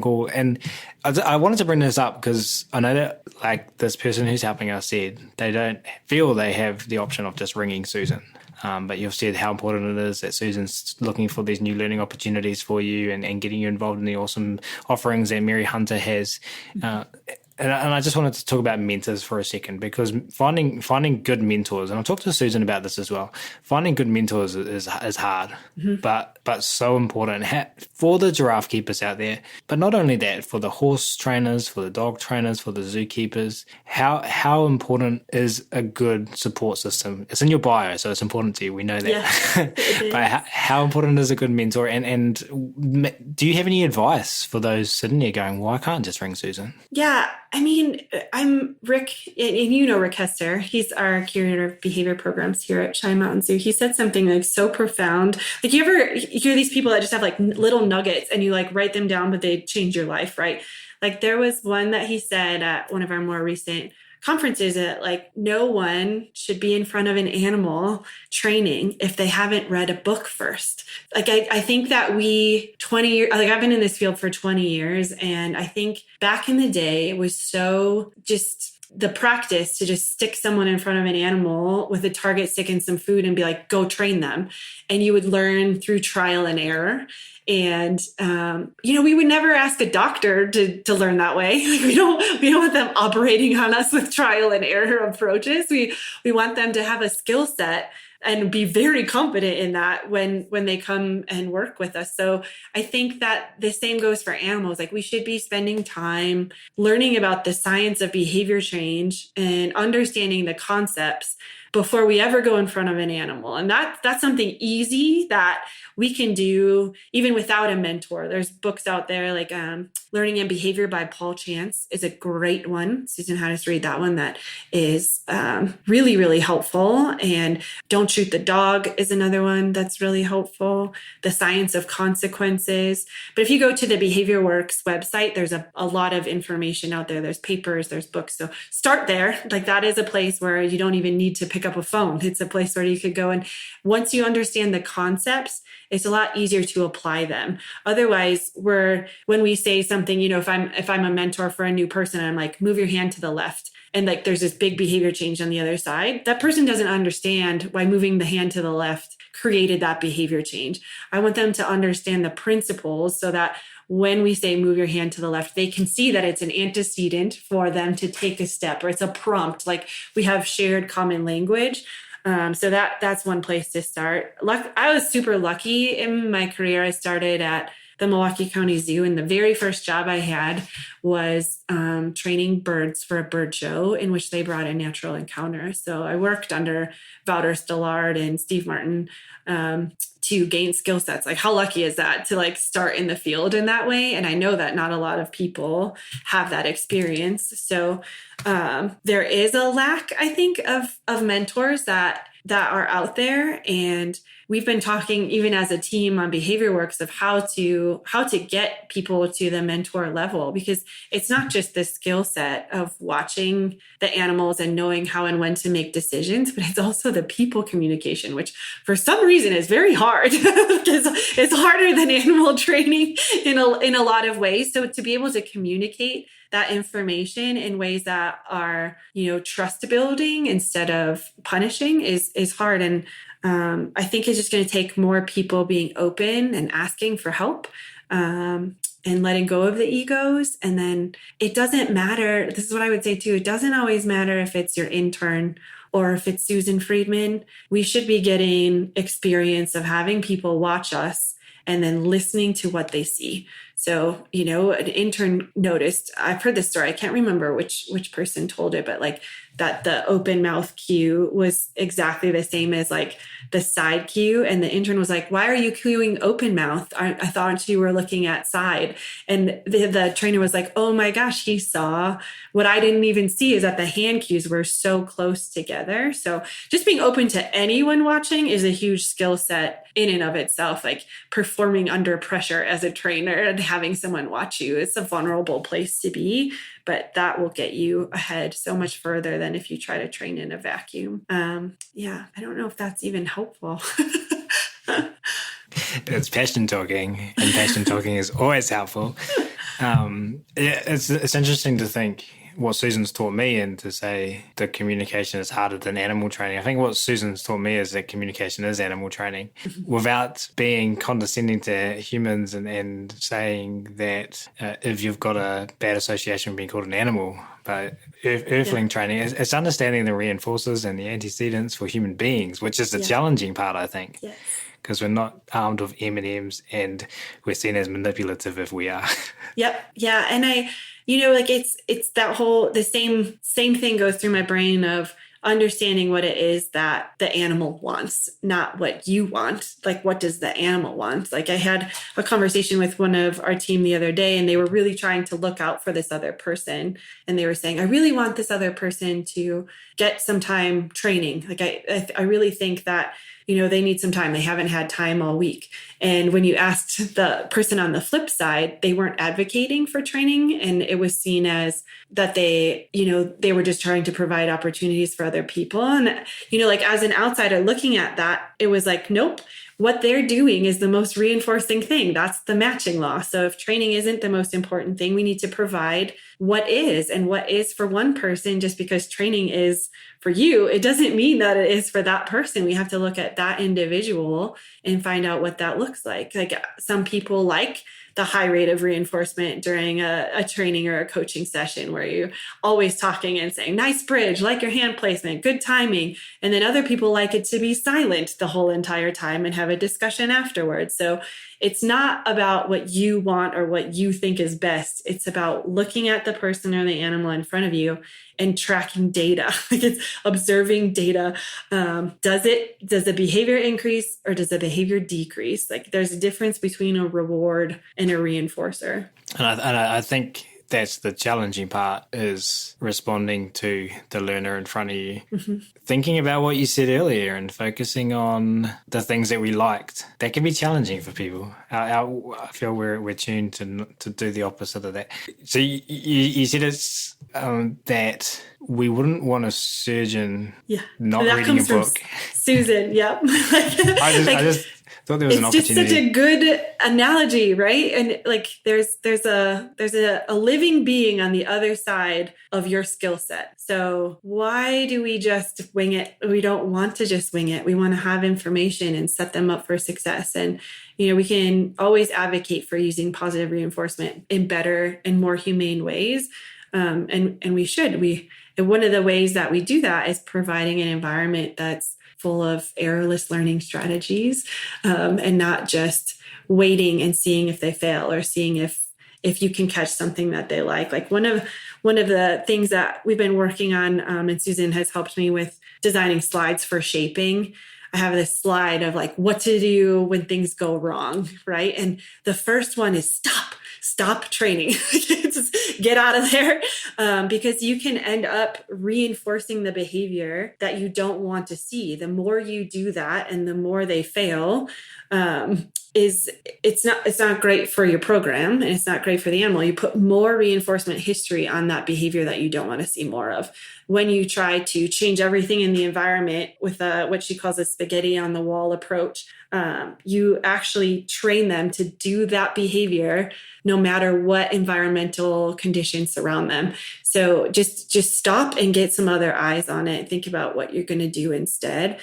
call. And I wanted to bring this up because I know that like this person who's helping us said they don't feel they have the option of just ringing Susan. But you've said how important it is that Susan's looking for these new learning opportunities for you and getting you involved in the awesome offerings that Mary Hunter has. And I just wanted to talk about mentors for a second, because finding good mentors, and I'll talk to Susan about this as well. Finding good mentors is hard, but so important for the giraffe keepers out there. But not only that, for the horse trainers, for the dog trainers, for the zookeepers, how important is a good support system? It's in your bio, so it's important to you. We know that. Yeah, but how important is a good mentor? And do you have any advice for those sitting there going, well, I can't just ring Susan?
Yeah. I mean, I'm Rick, and you know Rick Hester. He's our curator of behavior programs here at Cheyenne Mountain Zoo. He said something like so profound. Like, you ever hear these people that just have like little nuggets and you like write them down, but they change your life, right? Like there was one that he said at one of our more recent conferences that like no one should be in front of an animal training if they haven't read a book first. Like I think that 20 years, like I've been in this field for 20 years, and I think back in the day it was so just the practice to just stick someone in front of an animal with a target stick and some food and be like, go train them. And you would learn through trial and error. And, we would never ask a doctor to learn that way. Like we don't want them operating on us with trial and error approaches. We want them to have a skill set and be very confident in that when they come and work with us. So I think that the same goes for animals. Like we should be spending time learning about the science of behavior change and understanding the concepts before we ever go in front of an animal. And that's something easy that we can do even without a mentor. There's books out there like Learning and Behavior by Paul Chance is a great one. Susan had us read that one. That is really, really helpful. And Don't Shoot the Dog is another one that's really helpful. The Science of Consequences. But if you go to the Behavior Works website, there's a lot of information out there. There's papers, there's books. So start there. Like that is a place where you don't even need to pick up a phone. It's a place where you could go. And once you understand the concepts, it's a lot easier to apply them. Otherwise, when we say something, if I'm a mentor for a new person, I'm like, move your hand to the left. And like, there's this big behavior change on the other side. That person doesn't understand why moving the hand to the left created that behavior change. I want them to understand the principles so that when we say move your hand to the left, they can see that it's an antecedent for them to take a step, or it's a prompt. Like we have shared common language. So that's one place to start. I was super lucky in my career. I started at the Milwaukee County Zoo, and the very first job I had was training birds for a bird show in which they brought a natural encounter. So I worked under Wouter Stillard and Steve Martin to gain skill sets. Like how lucky is that to like start in the field in that way? And I know that not a lot of people have that experience. So there is a lack, I think, of mentors that are out there. And we've been talking even as a team on Behavior Works of how to get people to the mentor level, because it's not just the skill set of watching the animals and knowing how and when to make decisions, but it's also the people communication, which for some reason is very hard because it's harder than animal training in a lot of ways. So to be able to communicate that information in ways that are, trust building instead of punishing is hard. And I think it's just going to take more people being open and asking for help and letting go of the egos. And then it doesn't matter. This is what I would say too. It doesn't always matter if it's your intern or if it's Susan Friedman. We should be getting experience of having people watch us and then listening to what they see. So, an intern noticed, I've heard this story, I can't remember which person told it, but like that the open mouth cue was exactly the same as like the side cue. And the intern was like, why are you cueing open mouth? I thought you were looking at side. And the trainer was like, oh my gosh, he saw what I didn't even see is that the hand cues were so close together. So just being open to anyone watching is a huge skill set in and of itself. Like performing under pressure as a trainer and having someone watch you, it's a vulnerable place to be, but that will get you ahead so much further than if you try to train in a vacuum. I don't know if that's even helpful.
It's passion talking, and passion talking is always helpful. It's interesting to think what Susan's taught me and to say the communication is harder than animal training. I think what Susan's taught me is that communication is animal training without being condescending to humans and saying that if you've got a bad association with being called an animal. But earthling training, it's understanding the reinforcers and the antecedents for human beings, which is the challenging part, I think. Yes. Because we're not armed with M&Ms and we're seen as manipulative if we are. Yep.
Yeah. And it's that the same thing goes through my brain of understanding what it is that the animal wants, not what you want. Like, what does the animal want? Like I had a conversation with one of our team the other day, and they were really trying to look out for this other person. And they were saying, I really want this other person to get some time training. Like I really think that, they need some time. They haven't had time all week. And when you asked the person on the flip side, they weren't advocating for training. And it was seen as that they were just trying to provide opportunities for other people. And, like as an outsider looking at that, it was like, nope. What they're doing is the most reinforcing thing. That's the matching law. So if training isn't the most important thing, we need to provide what is. And what is for one person, just because training is for you, it doesn't mean that it is for that person. We have to look at that individual and find out what that looks like. Like some people like the high rate of reinforcement during a training or a coaching session where you're always talking and saying, nice bridge, like your hand placement, good timing. And then other people like it to be silent the whole entire time and have a discussion afterwards. So it's not about what you want or what you think is best. It's about looking at the person or the animal in front of you and tracking data. Like it's observing data. Does the behavior increase or does the behavior decrease? Like there's a difference between a reward and a reinforcer.
And I think that's the challenging part, is responding to the learner in front of you. Mm-hmm. Thinking about what you said earlier and focusing on the things that we liked. That can be challenging for people. I feel we're tuned to do the opposite of that. So you said it's that we wouldn't want a surgeon not reading a book.
Susan, yep.
I just thought there was an opportunity.
It's just such a good analogy, right? And like there's a living being on the other side of your skill set. So why do we just wing it? We don't want to just wing it. We want to have information and set them up for success. And we can always advocate for using positive reinforcement in better and more humane ways. And we should. And one of the ways that we do that is providing an environment that's full of errorless learning strategies, and not just waiting and seeing if they fail or seeing if you can catch something that they like. Like one of the things that we've been working on, and Susan has helped me with designing slides for shaping. I have this slide of like what to do when things go wrong, right? And the first one is stop training. Just get out of there, because you can end up reinforcing the behavior that you don't want to see. The more you do that and the more they fail, it's not great for your program, and it's not great for the animal. You put more reinforcement history on that behavior that you don't want to see more of. When you try to change everything in the environment with what she calls a spaghetti on the wall approach, you actually train them to do that behavior no matter what environmental conditions surround them. So just stop and get some other eyes on it. Think about what you're going to do instead.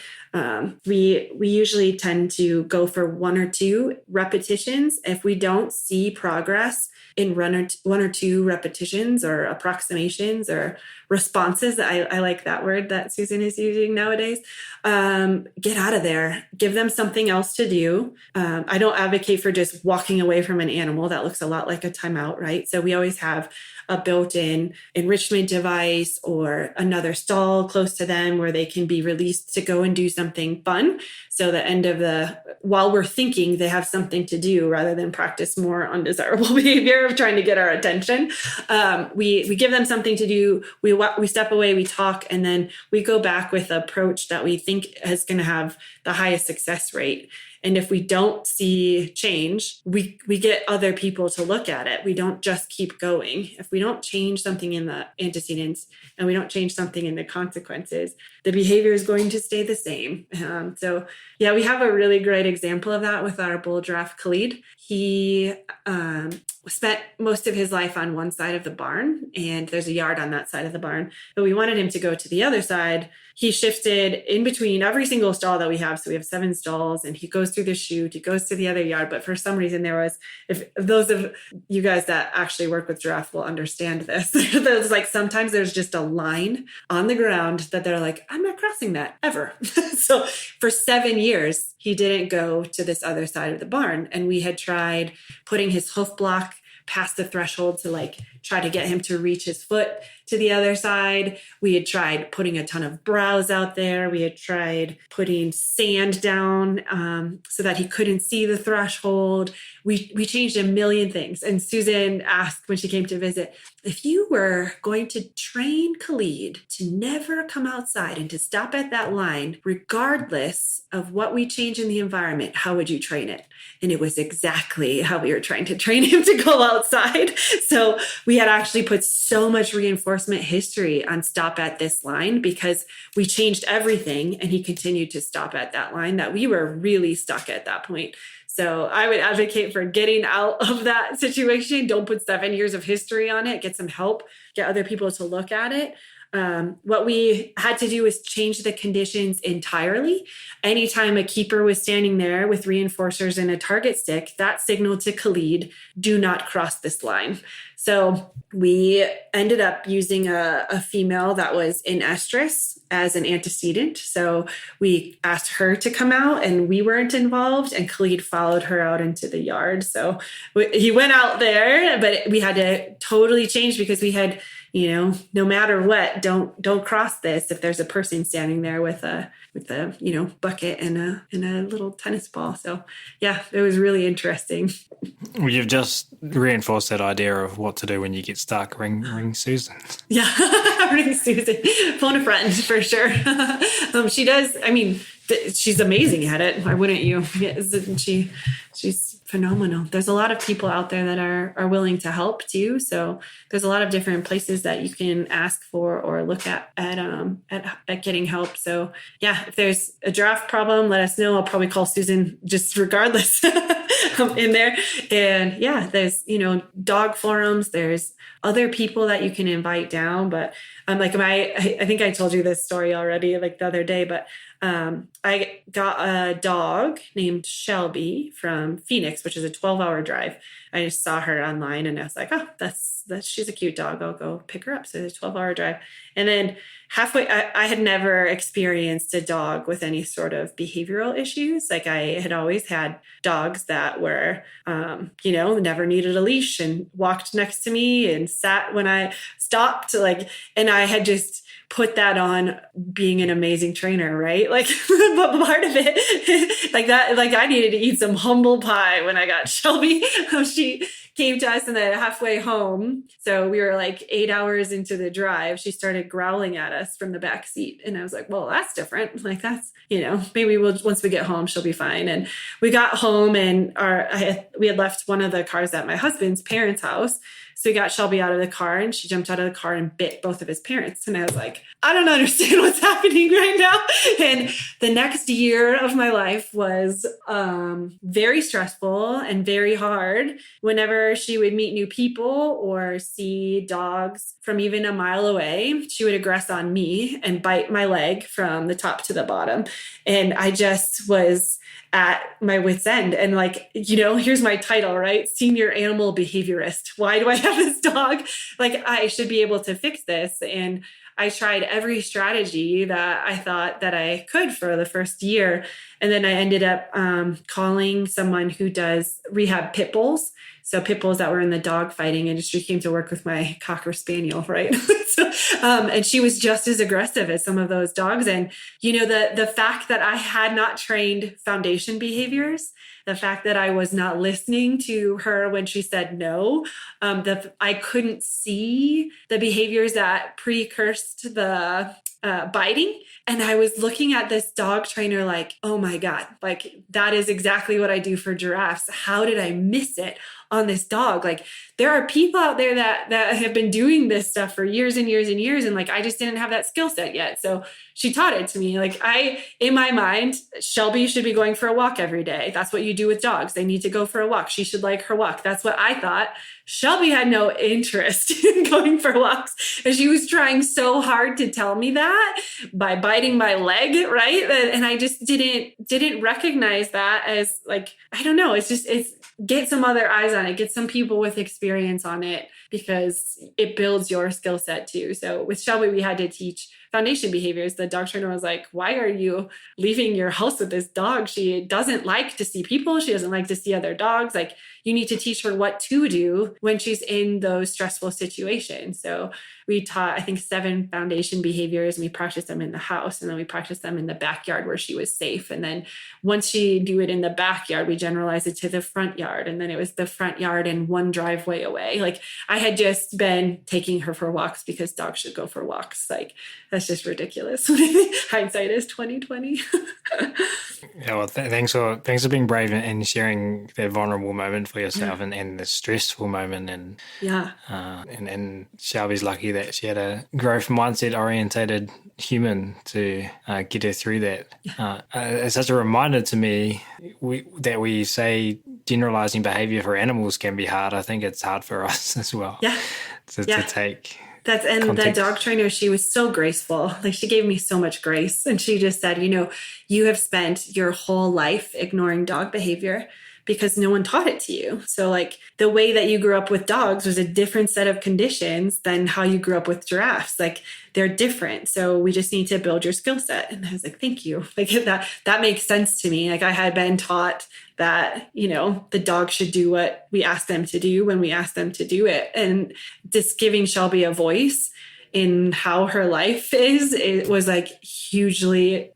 We usually tend to go for 1 or 2 repetitions. If we don't see progress in 1 or 2 repetitions or approximations or responses, I like that word that Susan is using nowadays, get out of there. Give them something else to do. I don't advocate for just walking away from an animal. That looks a lot like a timeout, right? So we always have a built-in enrichment device or another stall close to them where they can be released to go and do something fun. So while we're thinking, they have something to do rather than practice more undesirable behavior of trying to get our attention. We give them something to do. We step away, we talk, and then we go back with an approach that we think is going to have the highest success rate. And if we don't see change, we get other people to look at it. We don't just keep going. If we don't change something in the antecedents and we don't change something in the consequences, the behavior is going to stay the same. We have a really great example of that with our bull giraffe Khalid. He spent most of his life on one side of the barn, and there's a yard on that side of the barn, but we wanted him to go to the other side. He shifted in between every single stall that we have. So we have 7 stalls, and he goes through the chute, he goes to the other yard. But for some reason if those of you guys that actually work with giraffe will understand this. There's like, sometimes there's just a line on the ground that they're like, I'm not crossing that ever. So for 7 years, he didn't go to this other side of the barn. And we had tried putting his hoof block past the threshold to like try to get him to reach his foot to the other side. We had tried putting a ton of browse out there. We had tried putting sand down so that he couldn't see the threshold. We changed a million things. And Susan asked when she came to visit, if you were going to train Khalid to never come outside and to stop at that line, regardless of what we change in the environment, how would you train it? And it was exactly how we were trying to train him to go outside. So we had actually put so much reinforcement history on stop at this line because we changed everything and he continued to stop at that line that we were really stuck at that point. So I would advocate for getting out of that situation. Don't put 7 years of history on it. Get some help, get other people to look at it. What we had to do was change the conditions entirely. Anytime a keeper was standing there with reinforcers and a target stick, that signaled to Khalid, do not cross this line. So we ended up using a female that was in estrus as an antecedent. So we asked her to come out and we weren't involved, and Khalid followed her out into the yard. So he went out there, but we had to totally change because we had, no matter what, don't cross this if there's a person standing there with a bucket and a little tennis ball. So yeah, it was really interesting.
Well, you've just reinforced that idea of what to do when you get stuck. Ring Susan. Yeah,
ring Susan. Phone a friend for sure. She does. I mean, she's amazing at it. Why wouldn't you? Isn't she? She's phenomenal. There's a lot of people out there that are willing to help too. So there's a lot of different places that you can ask for or look at getting help. So yeah, if there's a giraffe problem, let us know. I'll probably call Susan just regardless in there. And yeah, there's, dog forums. There's other people that you can invite down. But I think I told you this story already, like the other day, but I got a dog named Shelby from Phoenix, which is a 12-hour drive. I just saw her online and I was like, oh, she's a cute dog. I'll go pick her up. So it's a 12-hour drive. And then halfway, I had never experienced a dog with any sort of behavioral issues. Like I had always had dogs that were, never needed a leash and walked next to me and sat when I stopped, and I had just put that on being an amazing trainer, right? Like, but part of it, I needed to eat some humble pie when I got Shelby. She came to us in the halfway home. So we were 8 hours into the drive. She started growling at us from the back seat. And I was like, well, that's different. That's, maybe once we get home, she'll be fine. And we got home and we had left one of the cars at my husband's parents' house. So we got Shelby out of the car and she jumped out of the car and bit both of his parents. And I was like, I don't understand what's happening right now. And the next year of my life was very stressful and very hard. Whenever she would meet new people or see dogs from even a mile away, she would aggress on me and bite my leg from the top to the bottom. And I just was at my wit's end. And here's my title, right? Senior Animal Behaviorist. Why do I have this dog? I should be able to fix this. And I tried every strategy that I thought that I could for the first year. And then I ended up calling someone who does rehab pit bulls. So pit bulls that were in the dog fighting industry came to work with my Cocker Spaniel, right? And she was just as aggressive as some of those dogs. And, the fact that I had not trained foundation behaviors, the fact that I was not listening to her when she said no, I couldn't see the behaviors that precursed the biting. And I was looking at this dog trainer oh my God, that is exactly what I do for giraffes. How did I miss it on this dog? There are people out there that have been doing this stuff for years and years and years. And I just didn't have that skill set yet. So she taught it to me. In my mind, Shelby should be going for a walk every day. That's what you do with dogs. They need to go for a walk. She should like her walk. That's what I thought. Shelby had no interest in going for walks. And she was trying so hard to tell me that by biting my leg, right? And I just didn't recognize that as I don't know. It's get some other eyes on it, get some people with experience on it, because it builds your skill set too. So with Shelby, we had to teach foundation behaviors. The dog trainer was like, why are you leaving your house with this dog? She doesn't like to see people. She doesn't like to see other dogs. you need to teach her what to do when she's in those stressful situations. So we taught, I think, 7 foundation behaviors, and we practiced them in the house, and then we practiced them in the backyard where she was safe. And then once she do it in the backyard, we generalized it to the front yard. And then it was the front yard and 1 driveway away. Like, I had just been taking her for walks because dogs should go for walks. Like, that's just ridiculous. Hindsight is 2020.
Yeah, well, thanks for being brave and sharing that vulnerable moment for yourself and the stressful moment. And and Shelby's lucky that she had a growth mindset orientated human to get her through that. It's such a reminder to me that we say generalizing behavior for animals can be hard. I think it's hard for us as well. To take.
That dog trainer, she was so graceful. Like, she gave me so much grace. And she just said, you have spent your whole life ignoring dog behavior because no one taught it to you. So, like, the way that you grew up with dogs was a different set of conditions than how you grew up with giraffes. Like, they're different. So we just need to build your skill set. And I was like, thank you. Like, that makes sense to me. Like, I had been taught that, the dog should do what we asked them to do when we asked them to do it. And just giving Shelby a voice in how her life is, it was like hugely,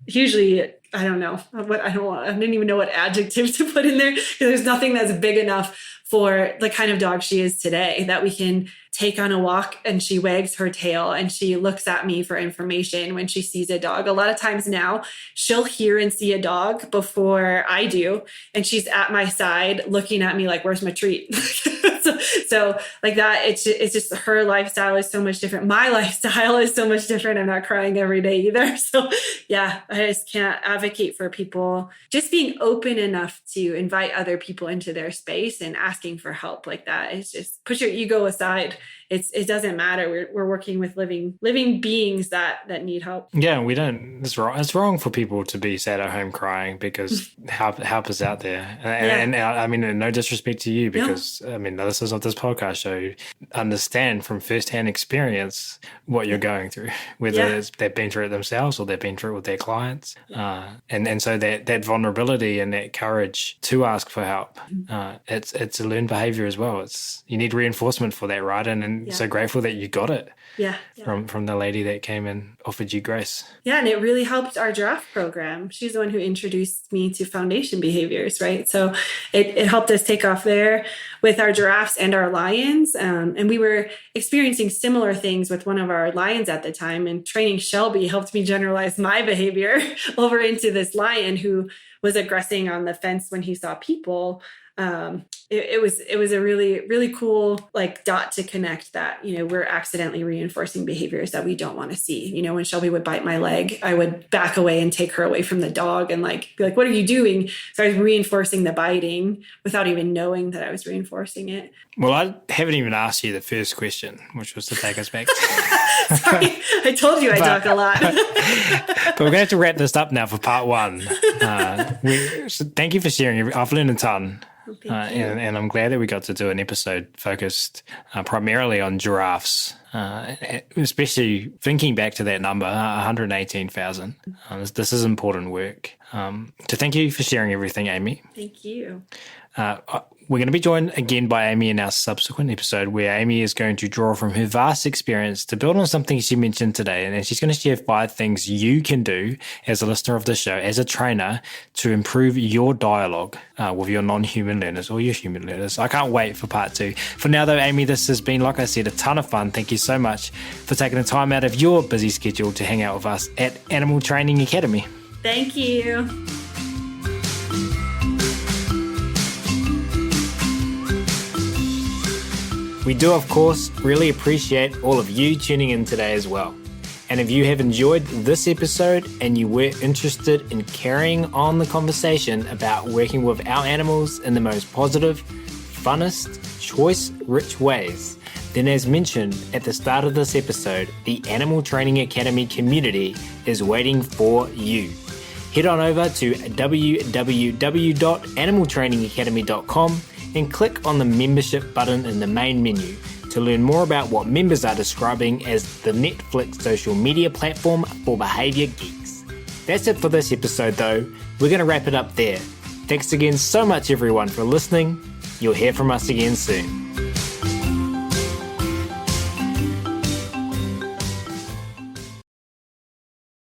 I don't know what, I didn't even know what adjective to put in there, because there's nothing that's big enough for the kind of dog she is today, that we can take on a walk and she wags her tail and she looks at me for information when she sees a dog. A lot of times now she'll hear and see a dog before I do. And she's at my side looking at me like, where's my treat? So like that, it's just her lifestyle is so much different. My lifestyle is so much different. I'm not crying every day either. So yeah, I just can't advocate for people just being open enough to invite other people into their space and asking for help like that. It's just put your ego aside. It doesn't matter. We're working with living beings that need help. Yeah, we don't.
It's wrong. It's wrong for people to be sat at home crying because help is out there. And I mean, no disrespect to you, because I mean, the listeners of this podcast show understand from firsthand experience what you're going through, whether they've been through it themselves or they've been through it with their clients. And so that vulnerability and that courage to ask for help, it's a learned behavior as well. You need reinforcement for that, right? And so grateful that you got it from the lady that came and offered you grace.
Yeah, and it really helped our giraffe program. She's the one who introduced me to foundation behaviors, right? So it helped us take off there with our giraffes and our lions. And we were experiencing similar things with one of our lions at the time. And training Shelby helped me generalize my behavior over into this lion who was aggressing on the fence when he saw people. It was a really, really cool like dot to connect that, we're accidentally reinforcing behaviors that we don't want to see. When Shelby would bite my leg, I would back away and take her away from the dog and be like, what are you doing? So I was reinforcing the biting without even knowing that I was reinforcing it.
Well, I haven't even asked you the first question, which was to take us back.
Sorry, I told you I talk a lot.
But we're going to have to wrap this up now for part 1. So thank you for sharing. I've learned a ton. And I'm glad that we got to do an episode focused primarily on giraffes, especially thinking back to that number, 118,000. This is important work. So thank you for sharing everything, Amy.
Thank you.
We're going to be joined again by Amy in our subsequent episode, where Amy is going to draw from her vast experience to build on something she mentioned today. And she's going to share 5 things you can do as a listener of the show, as a trainer, to improve your dialogue with your non-human learners or your human learners. I can't wait for part 2. For now, though, Amy, this has been, like I said, a ton of fun. Thank you so much for taking the time out of your busy schedule to hang out with us at Animal Training Academy.
Thank you.
We do, of course, really appreciate all of you tuning in today as well. And if you have enjoyed this episode and you were interested in carrying on the conversation about working with our animals in the most positive, funnest, choice-rich ways, then as mentioned at the start of this episode, the Animal Training Academy community is waiting for you. Head on over to www.animaltrainingacademy.com and click on the membership button in the main menu to learn more about what members are describing as the Netflix social media platform for behavior geeks. That's it for this episode though. We're going to wrap it up there. Thanks again so much everyone for listening. You'll hear from us again soon.